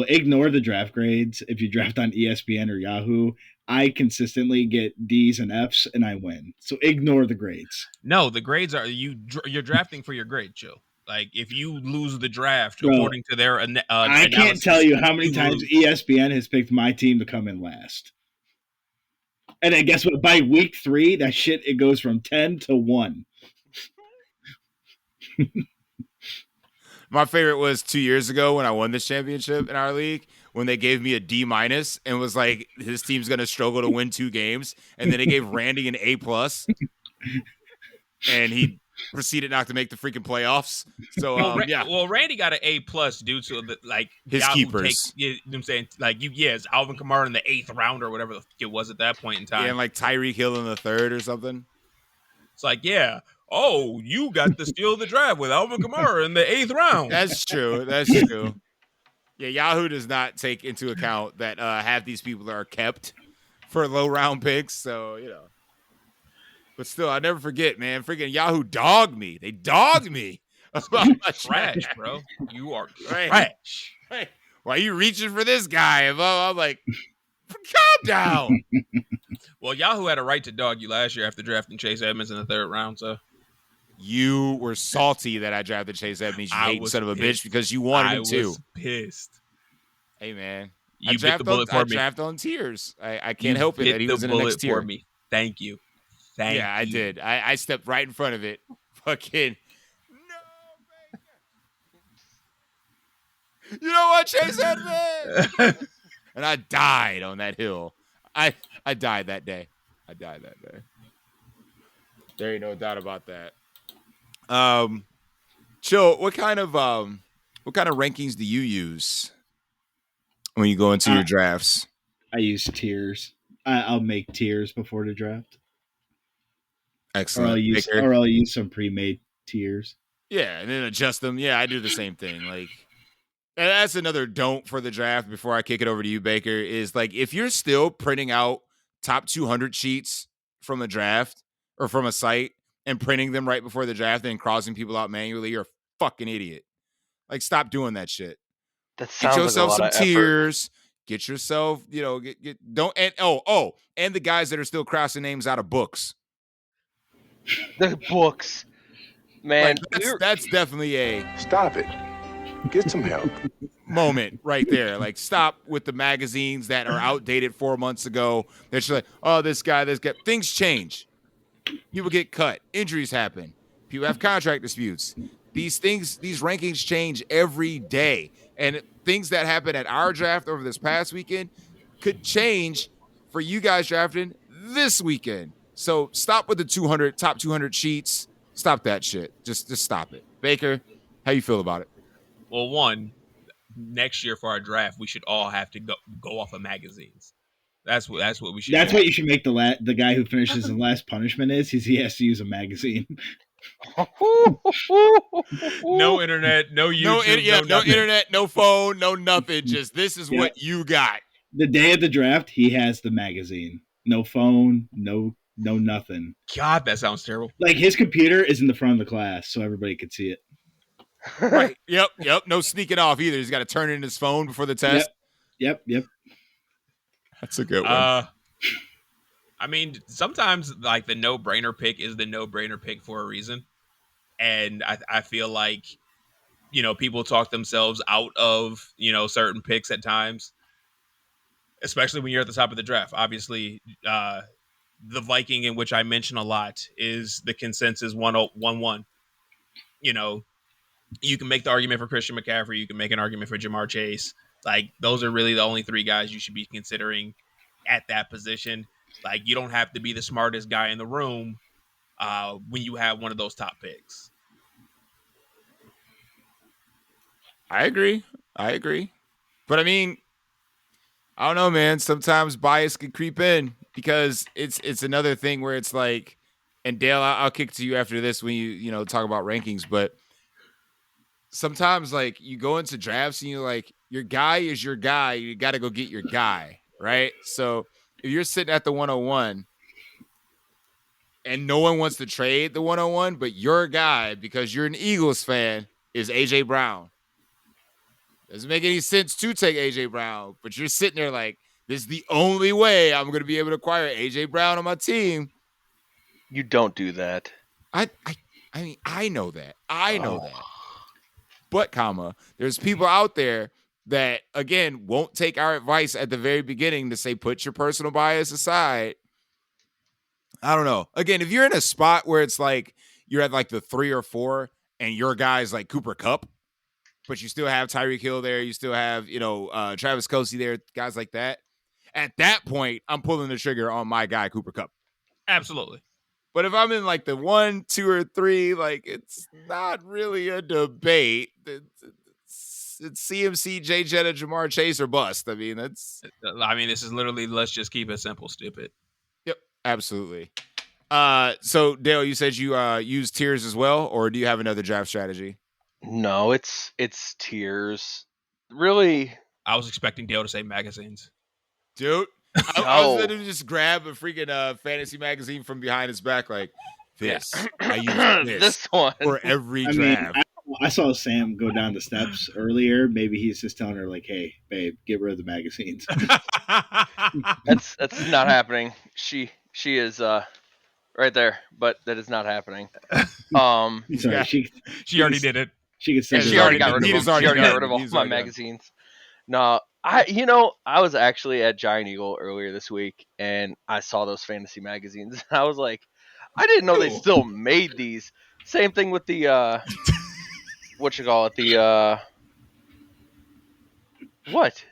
ignore the draft grades. If you draft on ESPN or Yahoo, I consistently get D's and F's, and I win. So ignore the grades.
No, the grades are you're drafting for your grade, Joe. Like if you lose the draft
Bro,
according to their
I can't tell you how many times ESPN has picked my team to come in last. And then guess what? By week 3, that shit, it goes from 10 to 1.
My favorite was 2 years ago when I won this championship in our league, when they gave me a D- and was like, his team's going to struggle to win 2 games. And then they gave Randy an A+, and he proceeded not to make the freaking playoffs. So, yeah.
Well, Randy got an A+ due to like
his
Yahoo
keepers.
you know what I'm saying? Like it's Alvin Kamara in the 8th round or whatever it was at that point in time.
Yeah, and like Tyreek Hill in the 3rd or something.
It's like, yeah. Oh, you got the steal of the draft with Alvin Kamara in the 8th round.
That's true. Yeah, Yahoo does not take into account that half these people are kept for low round picks. So, you know. But still, I never forget, man. Freaking Yahoo dogged me. They dogged me about my
trash, bro. You are
right.
trash.
Right. Why are you reaching for this guy? I'm like, calm down.
Well, Yahoo had a right to dog you last year after drafting Chase Edmonds in the 3rd round, so.
You were salty that I drafted Chase Edmonds, you hating son of a bitch, because you wanted him too.
I was pissed.
Hey, man.
You bit the bullet for me.
I draft on tiers. I can't help it that he was in the next tier.
For me. Thank you.
Yeah, I did. I stepped right in front of it. Fucking no, Baker. You know what, Chase Edmonds? And I died on that hill. I died that day. There ain't no doubt about that. Chill. What kind of rankings do you use when you go into your drafts?
I use tiers. I'll make tiers before the draft.
Excellent.
Or I'll use some pre-made tiers.
Yeah, and then adjust them. Yeah, I do the same thing. Like, and that's another don't for the draft before I kick it over to you, Baker, is like if you're still printing out top 200 sheets from a draft or from a site and printing them right before the draft and crossing people out manually, you're a fucking idiot. Like, stop doing that shit.
That sounds
get yourself
like a lot
some
of
tiers. Effort. Get yourself, don't and and the guys that are still crossing names out of books.
The books, man.
Like, that's definitely a
stop it. Get some help.
Moment right there. Like, stop with the magazines that are outdated 4 months ago. They're just like, oh, this guy. Things change. People get cut. Injuries happen. People have contract disputes. These rankings change every day. And things that happen at our draft over this past weekend could change for you guys drafting this weekend. So stop with the top 200 sheets. Stop that shit. Just stop it. Baker, how you feel about it?
Well, one, next year for our draft, we should all have to go off of magazines. That's what we should.
That's what you should make the guy who finishes the last punishment is. He has to use a magazine.
No internet, no YouTube,
no internet, no phone, no nothing. Just this is what you got.
The day of the draft, he has the magazine. No phone, no nothing.
God, that sounds terrible.
Like his computer is in the front of the class, so everybody could see it.
Right. Yep. No sneaking off either. He's got to turn in his phone before the test.
Yep.
That's a good one.
I mean, sometimes like the no-brainer pick is the no-brainer pick for a reason. And I feel like, people talk themselves out of, certain picks at times, especially when you're at the top of the draft. Obviously, the Viking, in which I mention a lot, is the consensus 1-1. You can make the argument for Christian McCaffrey. You can make an argument for Jamar Chase. Like, those are really the only 3 guys you should be considering. at that position. Like, you don't have to be the smartest guy in the room when you have one of those top picks.
I agree. But I mean, I don't know, man. Sometimes bias can creep in because it's another thing where it's like, and Dale, I'll kick to you after this when you talk about rankings, but sometimes like you go into drafts and you're like, your guy is your guy. You got to go get your guy, right? So if you're sitting at the 101 and no one wants to trade the 101, but your guy, because you're an Eagles fan, is AJ Brown. Doesn't make any sense to take AJ Brown, but you're sitting there like, this is the only way I'm going to be able to acquire AJ Brown on my team.
You don't do that.
I mean, I know that. But, there's people out there that, again, won't take our advice at the very beginning to say, put your personal bias aside. I don't know. Again, if you're in a spot where it's like you're at like the 3 or 4 and your guy's like Cooper Kupp, but you still have Tyreek Hill there, you still have, Travis Kelce there, guys like that. At that point, I'm pulling the trigger on my guy, Cooper Kupp.
Absolutely.
But if I'm in like the 1, 2, or 3, like it's not really a debate. It's CMC, Jay Jetta, Jamar Chase, or bust. I mean, this
is literally, let's just keep it simple, stupid.
Yep, absolutely. So Dale, you said you use tiers as well, or do you have another draft strategy?
No, it's tiers. Really,
I was expecting Dale to say magazines.
Dude, I was going to just grab a freaking fantasy magazine from behind his back, like this. I use this
one
for every draft.
I saw Sam go down the steps earlier. Maybe he's just telling her, like, "Hey, babe, get rid of the magazines."
That's not happening. She is right there, but that is not happening.
Sorry,
she already did it.
She
already got rid of them. She already got rid of all my magazines. No, I was actually at Giant Eagle earlier this week, and I saw those fantasy magazines. And I was like, I didn't know they still made these. Same thing with the what you call it? The what?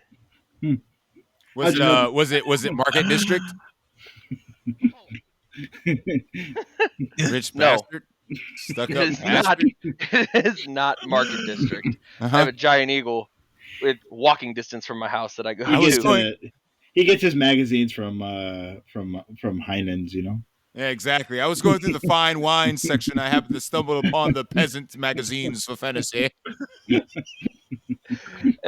Was it Market District? Rich bastard. Stuck up bastard.
It is not Market District. I have a Giant Eagle with walking distance from my house that I go to.
He gets his magazines from Heinen's,
Yeah, exactly. I was going through the fine wine section. I happened to stumble upon the peasant magazines for fantasy. I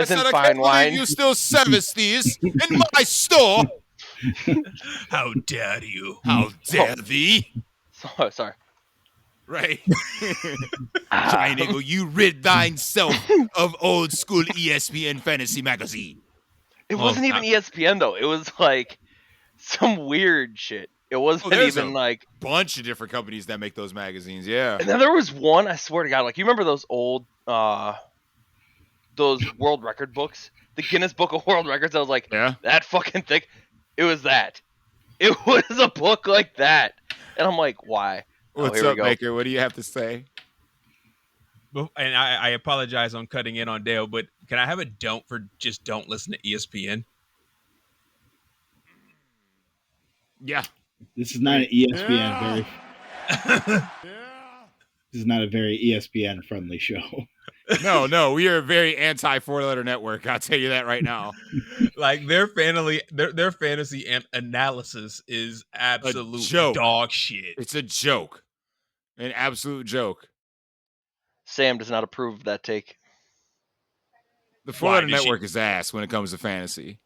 said, I can't believe you still service these in my store.
How dare you?
How dare thee?
Sorry.
Right. Giant Eagle, you rid thyself of old school ESPN fantasy magazine.
It wasn't even ESPN, though. It was like some weird shit. It wasn't even like
a bunch of different companies that make those magazines. Yeah.
And then there was one, I swear to God, like, you remember those old, those world record books? The Guinness Book of World Records. I was like, that fucking thick. It was that. It was a book like that. And I'm like, why?
What's up, Baker? What do you have to say?
And I apologize on cutting in on Dale, but can I have a don't listen to ESPN?
Yeah.
This is not an ESPN This is not a very ESPN friendly show.
No, we are a very anti 4-letter network. I'll tell you that right now.
Like their fantasy analysis is absolute dog shit.
It's a joke, an absolute joke.
Sam does not approve of that take.
The 4-letter network is ass when it comes to fantasy.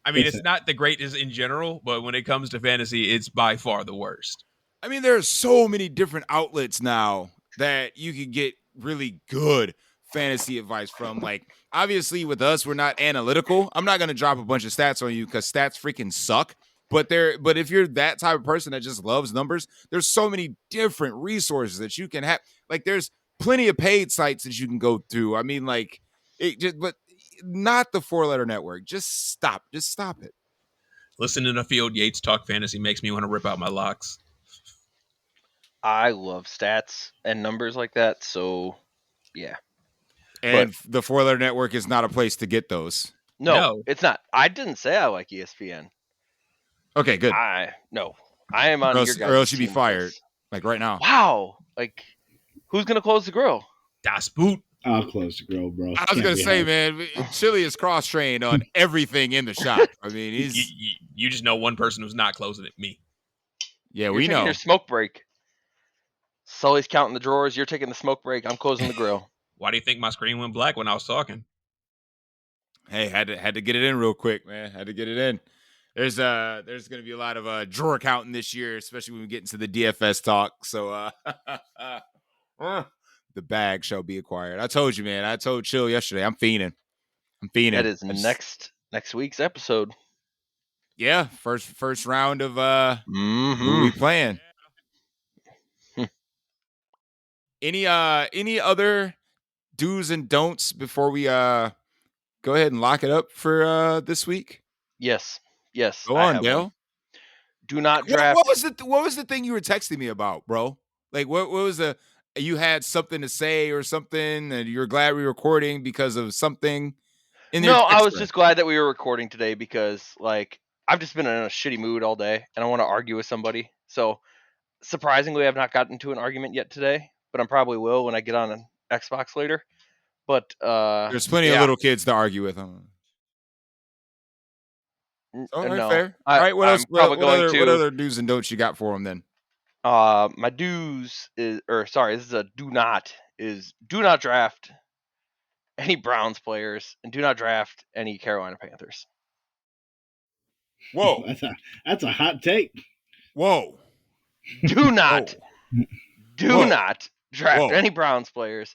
I mean, it's not the greatest in general, but when it comes to fantasy, it's by far the worst.
I mean, there are so many different outlets now that you can get really good fantasy advice from. Like, obviously, with us, we're not analytical. I'm not going to drop a bunch of stats on you because stats freaking suck. But if you're that type of person that just loves numbers, there's so many different resources that you can have. Like, there's plenty of paid sites that you can go through. I mean, like, but not the 4-letter network. Just stop it.
Listening to Field Yates talk fantasy makes me want to rip out my locks.
I love stats and numbers like that, so yeah.
And the 4-letter network is not a place to get those.
No, it's not. I didn't say I like ESPN.
Okay, good.
I am on your guys'
or else you'd be
team with
fired,
this.
like right now.
Wow. Like, who's gonna close the grill?
Das Boot.
I'll close the grill, bro.
I was gonna say, man, Chili is cross trained on everything in the shop. I mean, he's
You just know one person who's not closing it. Me.
You're
we
taking
know.
your smoke break. Sully's counting the drawers. You're taking the smoke break. I'm closing the grill.
Why do you think my screen went black when I was talking?
Hey, had to get it in real quick, man. Had to get it in. There's gonna be a lot of drawer counting this year, especially when we get into the DFS talk. So the bag shall be acquired. I told you, man. I told Chill yesterday. I'm fiending.
That is next week's episode.
Yeah, first round of who we playing. Any other do's and don'ts before we go ahead and lock it up for this week?
Yes.
Go on, Dale.
One. Do not draft.
What was the thing you were texting me about, bro? Like what was you had something to say or something, and you're glad we were recording because of something?
No, I was just glad that we were recording today because, like, I've just been in a shitty mood all day, and I want to argue with somebody. So, surprisingly, I've not gotten into an argument yet today, but I probably will when I get on an Xbox later. But
there's plenty of little kids to argue with. All right,
no.
fair. All right, what else?
What
other do's and don'ts you got for them then?
My do's this is a do not draft any Browns players and do not draft any Carolina Panthers.
Whoa,
that's a hot take.
Whoa,
do not draft any Browns players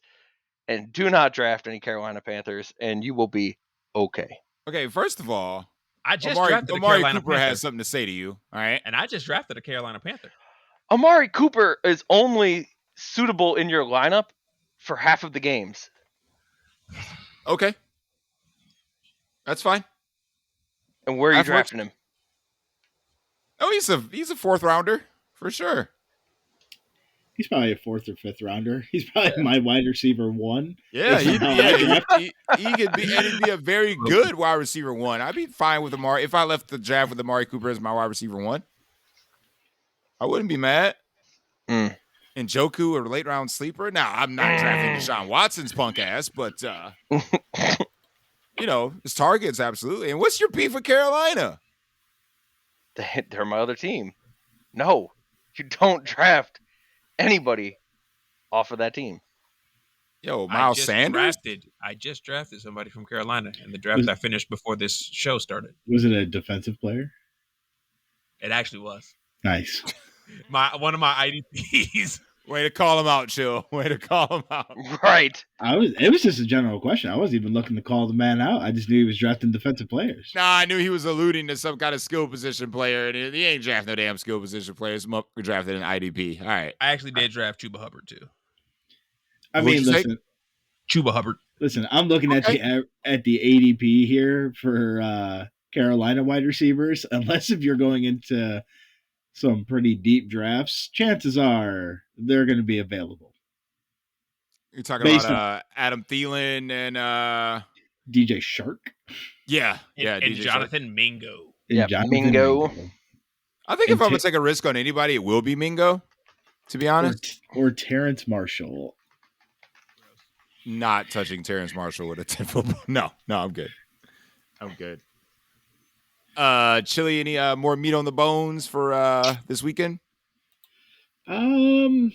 and do not draft any Carolina Panthers, and you will be okay.
Okay, first of all,
I just drafted a Carolina
Cooper
Panther.
has something to say to you. All right,
and I just drafted a Carolina Panther.
Amari Cooper is only suitable in your lineup for half of the games.
Okay. That's fine.
And where are you drafting him?
Oh, he's a fourth rounder for sure.
He's probably a fourth or fifth rounder. He's probably my wide receiver one.
Yeah, he could be, and he'd be a very good wide receiver one. I'd be fine with Amari if I left the draft with Amari Cooper as my wide receiver one. I wouldn't be mad. And Njoku, a late round sleeper. Now I'm not drafting Deshaun Watson's punk ass, but his targets absolutely. And what's your beef with Carolina?
They're my other team. No, you don't draft anybody off of that team.
Yo, Miles Sanders?
I just drafted somebody from Carolina in the draft I finished before this show started.
Was it a defensive player?
It actually was.
Nice.
One of my IDPs.
Way to call him out, Chill. Way to call him out.
Right.
It was just a general question. I wasn't even looking to call the man out. I just knew he was drafting defensive players.
Nah, I knew he was alluding to some kind of skill position player, and he ain't drafting no damn skill position players. We drafted an IDP. All right.
I actually did draft Chuba Hubbard too.
I mean, listen,
Chuba Hubbard.
Listen, I'm looking at the ADP here for Carolina wide receivers. Unless if you're going into some pretty deep drafts, chances are they're going to be available.
You're talking about Adam Thielen and
DJ Shark.
Yeah,
and
DJ
Jonathan
Shark.
Mingo.
Yeah, Mingo.
I think if I'm gonna take a risk on anybody, it will be Mingo. To be honest,
or Terrence Marshall.
Not touching Terrence Marshall with a 10 football. No, I'm good. Chili, any more meat on the bones for this weekend?
I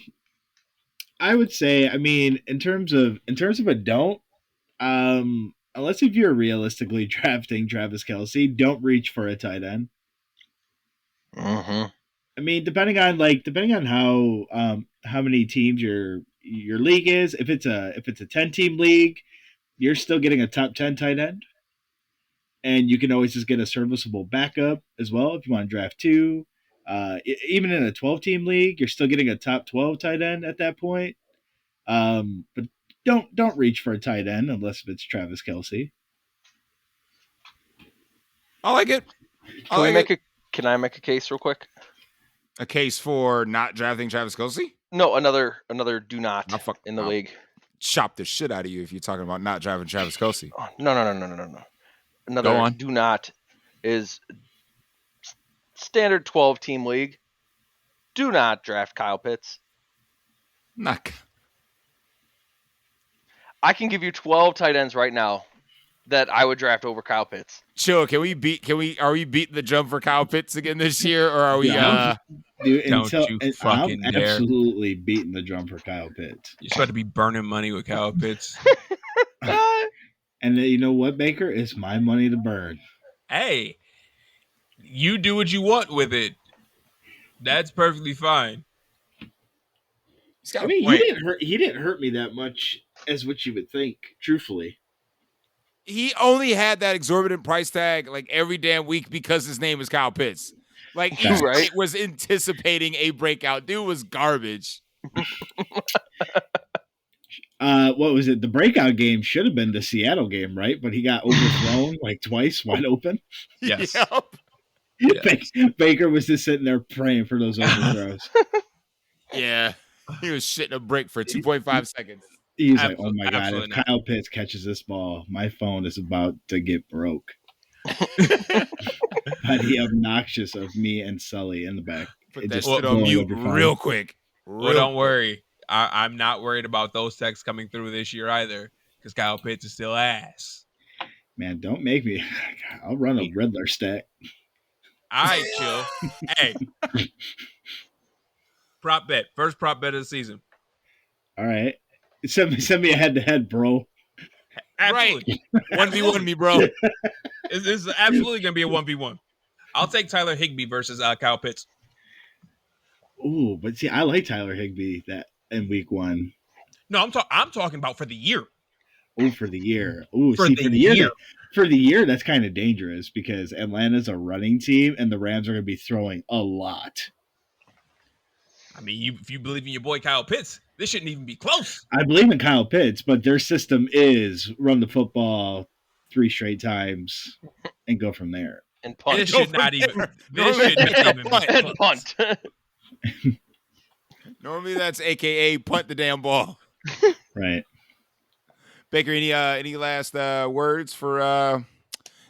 would say, I mean, in terms of a don't, unless if you're realistically drafting Travis Kelce, don't reach for a tight end.
Mm-hmm.
I mean, depending on how many teams your league is, if it's a 10-team league, you're still getting a top 10 tight end. And you can always just get a serviceable backup as well if you want to draft two. Even in a 12-team league, you're still getting a top 12 tight end at that point. But don't reach for a tight end unless it's Travis Kelce.
I like it.
Can I make a case real quick?
A case for not drafting Travis Kelce?
No, another do not in the league.
Chop the shit out of you if you're talking about not drafting Travis Kelce.
Oh, no. Another do not is standard 12-team league, do not draft Kyle Pitts.
Not.
I can give you 12 tight ends right now that I would draft over Kyle Pitts.
Chill. Are we beating the drum for Kyle Pitts again this year, or are we?
Dude,
Don't you fucking
I'm
dare.
absolutely beating the drum for Kyle Pitts.
You're supposed to be burning money with Kyle Pitts.
And you know what, Baker? It's my money to burn.
Hey, you do what you want with it. That's perfectly fine.
I mean, he didn't hurt me that much as what you would think, truthfully.
He only had that exorbitant price tag like every damn week because his name is Kyle Pitts. Like each
Right.
was anticipating a breakout. Dude was garbage.
What was it? The breakout game should have been the Seattle game, right? But he got overthrown like twice, wide open.
Yes.
Yep.
Yes.
Baker was just sitting there praying for those overthrows.
Yeah. He was shitting a brick for 2.5 seconds.
He's like, oh my God, if
not.
Kyle Pitts catches this ball, my phone is about to get broke. But he obnoxious of me and Sully in the back.
Put that shit on mute real quick.
Well, don't worry. I'm not worried about those texts coming through this year either because Kyle Pitts is still ass.
Man, don't make me. I'll run a Riddler stack.
All right, chill. Hey. Prop bet. First prop bet of the season.
All right. Send me a head-to-head, bro.
Absolutely.
Right. 1v1 me, bro.
It's absolutely going to be a 1v1. I'll take Tyler Higbee versus Kyle Pitts.
Ooh, but see, I like Tyler Higbee that in week 1.
No, I'm talking about for the year.
Oh, for the year. Ooh,
For the
year. For the year, that's kind of dangerous because Atlanta's a running team and the Rams are going to be throwing a lot.
I mean, if you believe in your boy Kyle Pitts, this shouldn't even be close.
I believe in Kyle Pitts, but their system is run the football 3 straight times and go from there.
And punt.
This should not even. This should not even be
And
close.
punt.
Normally that's AKA punt the damn ball.
Right.
Baker, any last words for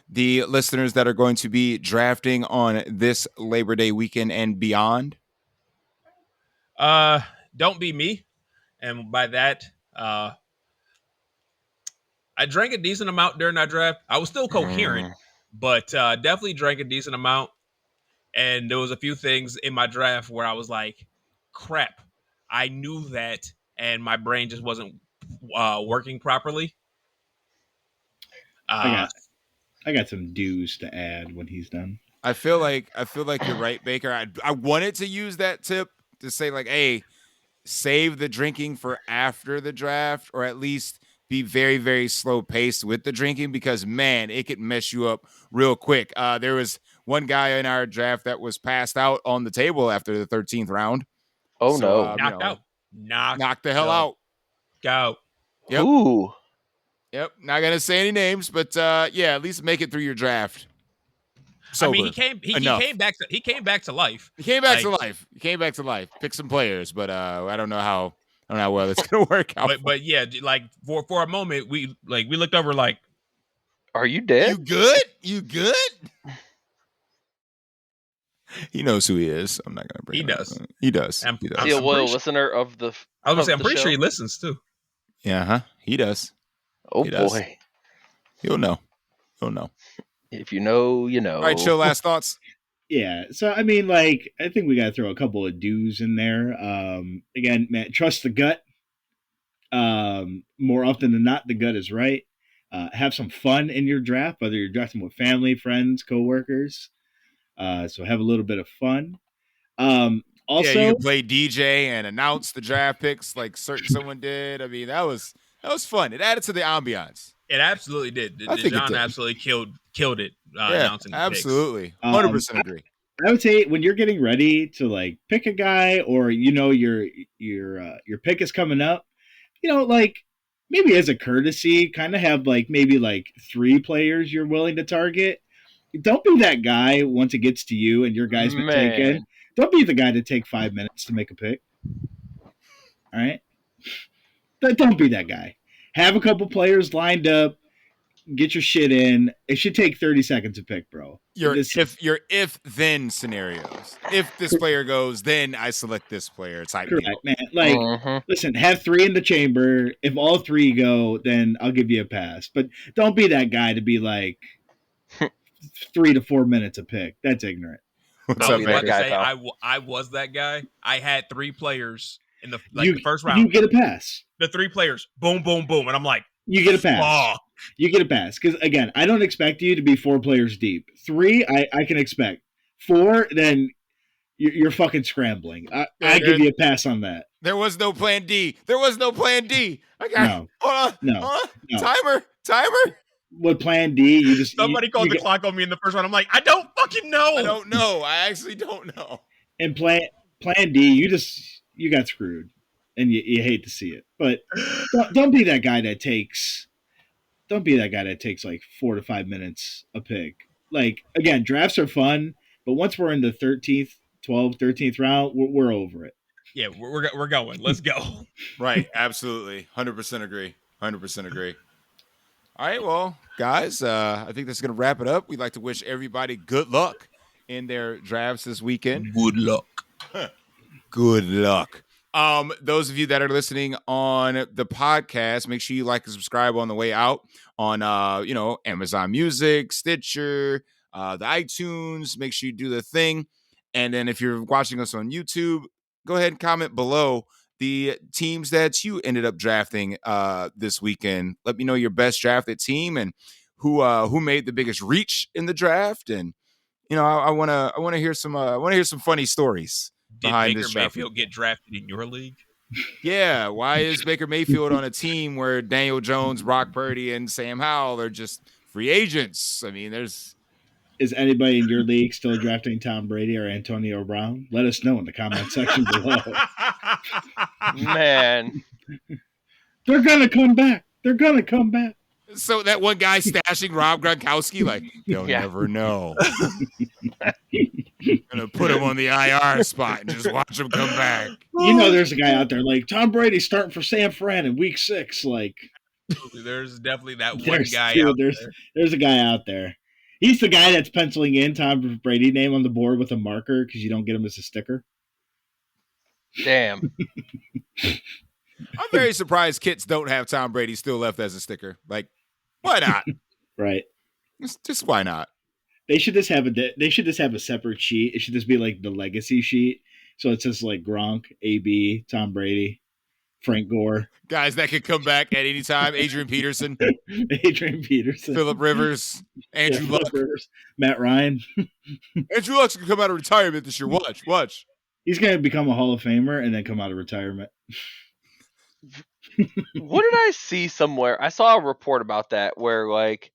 the listeners that are going to be drafting on this Labor Day weekend and beyond?
Don't be me. And by that, I drank a decent amount during that draft. I was still coherent, but definitely drank a decent amount. And there was a few things in my draft where I was like, crap, I knew that, and my brain just wasn't working properly.
I got some dues to add when he's done.
I feel like you're right, Baker. I wanted to use that tip to say like, hey, save the drinking for after the draft, or at least be very, very slow paced with the drinking because, man, it could mess you up real quick. There was one guy in our draft that was passed out on the table after the 13th round.
Oh, no.
Knocked out.
Knocked the hell out.
Go.
Yep.
Ooh.
Yep. Not going to say any names, but yeah, at least make it through your draft. Sober.
I mean, he came back to life.
He came back to life. Pick some players, but I don't know how well it's gonna work out.
But yeah, like for a moment, we looked over like,
are you dead?
You good? He knows who he is. I'm not gonna bring.
He
it
does.
Up. He does.
Is he a loyal listener of the?
I was gonna say, I'm pretty
show?
sure he listens too.
Yeah, He does.
Oh
He does.
boy.
He'll know.
If you know, you know.
All right, chill. Last thoughts.
Yeah. So, I mean, like, I think we got to throw a couple of dues in there. Again, man, trust the gut. More often than not, the gut is right. Have some fun in your draft, whether you're drafting with family, friends, coworkers. So have a little bit of fun. Also,
yeah, you can play DJ and announce the draft picks like someone did. I mean, that was fun. It added to the ambiance.
It absolutely did.
I think
John
it did. absolutely
killed it. Announcing the
absolutely,
picks.
100% agree.
I would say when you're getting ready to like pick a guy, or you know your pick is coming up, you know, like maybe as a courtesy, kind of have like maybe like 3 players you're willing to target. Don't be that guy once it gets to you and your guy's been taken. Don't be the guy to take 5 minutes to make a pick. All right, don't be that guy. Have a couple players lined up. get your shit in. It should take 30 seconds to pick, bro.
Your if then scenarios. If this player goes, then I select this player type
correct,
deal.
man. Like, listen, have 3 in the chamber. If all 3 go, then I'll give you a pass. But don't be that guy to be like 3 to 4 minutes a pick. That's ignorant.
What's
I
up,
was about
Baker?
to say I was that guy. I had 3 players in the first round.
You get a pass.
The 3 players, boom, boom, boom, and I'm like,
you get a pass.
Fuck.
You get a pass because again, I don't expect you to be 4 players deep. 3, I can expect. 4, then you're fucking scrambling. I give you a pass on that.
There was no plan D. There was no plan D. I got hold on. Timer.
With plan D, you just
somebody called the clock on me in the first one. I'm like, I don't fucking know.
I don't know. I actually don't know.
And plan D, you got screwed, and you hate to see it. But don't be that guy that takes. Don't be that guy that takes like 4 to 5 minutes a pick. Like, again, drafts are fun, but once we're in the 13th, 12th, 13th round, we're over it.
Yeah, we're going. Let's go.
Right. Absolutely. 100% agree. 100% agree. All right. Well, guys, I think that's going to wrap it up. We'd like to wish everybody good luck in their drafts this weekend.
Good luck.
Good luck. Those of you that are listening on the podcast, make sure you like and subscribe on the way out on Amazon Music, Stitcher, the iTunes. Make sure you do the thing. And then if you're watching us on YouTube, go ahead and comment below the teams that you ended up drafting this weekend. Let me know your best drafted team and who made the biggest reach in the draft. And I want to hear some funny stories.
Did Baker Mayfield get drafted in your league?
Yeah. Why is Baker Mayfield on a team where Daniel Jones, Brock Purdy, and Sam Howell are just free agents? I mean, is
anybody in your league still drafting Tom Brady or Antonio Brown? Let us know in the comment section below.
Man.
They're going to come back. They're going to come back.
So that one guy stashing Rob Gronkowski, like, they'll never know. Gonna put him on the IR spot and just watch him come back.
There's a guy out there like Tom Brady starting for San Fran in week 6. Like,
there's definitely that one guy out there.
There's a guy out there. He's the guy that's penciling in Tom Brady name on the board with a marker because you don't get him as a sticker.
Damn.
I'm very surprised kits don't have Tom Brady still left as a sticker. Like, why not?
Right.
Just why not?
They should just have a separate sheet. It should just be like the legacy sheet. So it says like Gronk, AB, Tom Brady, Frank Gore.
Guys that could come back at any time. Adrian Peterson.
Phillip
Rivers. Andrew Luck.
Rivers, Matt Ryan.
Andrew Luck's going to come out of retirement this year. Watch.
He's going to become a Hall of Famer and then come out of retirement.
What did I see somewhere? I saw a report about that where, like,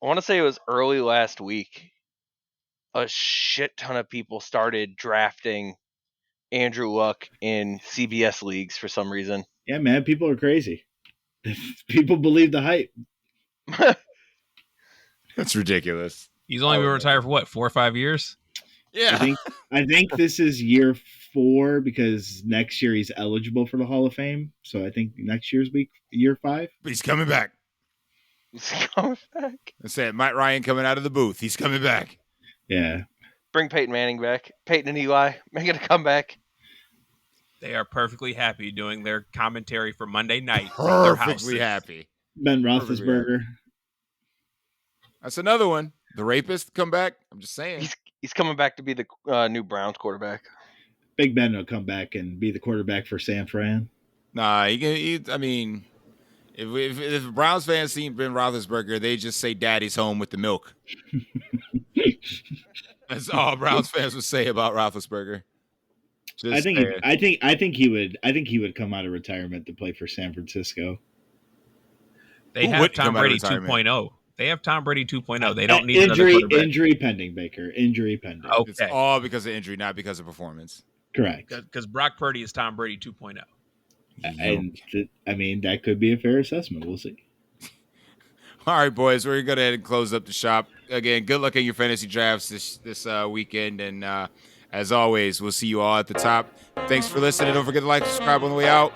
I want to say it was early last week. A shit ton of people started drafting Andrew Luck in CBS leagues for some reason.
Yeah, man, people are crazy. People believe the hype.
That's ridiculous.
He's only been retired for what, 4 or 5 years?
Yeah.
I think this is year 4 because next year he's eligible for the Hall of Fame. So I think next year's year 5.
But he's coming back. I said Matt Ryan coming out of the booth. He's coming back.
Yeah.
Bring Peyton Manning back. Peyton and Eli, make it a comeback.
They are perfectly happy doing their commentary for Monday night.
Perfectly happy.
Ben Roethlisberger.
That's another one. The rapist come back. I'm just saying.
He's coming back to be the new Browns quarterback.
Big Ben will come back and be the quarterback for San Fran.
Nah, I mean, if Browns fans see Ben Roethlisberger, they just say "Daddy's home with the milk." That's all Browns fans would say about Roethlisberger.
I think he would come out of retirement to play for San Francisco.
They have Tom Brady 2.0. They have Tom Brady 2.0. They don't need another quarterback.
Injury pending, Baker. Injury pending.
Okay.
It's all because of injury, not because of performance.
Correct.
Because Brock Purdy is Tom Brady 2.0.
And I mean, that could be a fair assessment. We'll see.
All right, boys, we're going to go ahead and close up the shop. Again, good luck in your fantasy drafts this weekend. And as always, we'll see you all at the top. Thanks for listening. Don't forget to like and subscribe on the way out.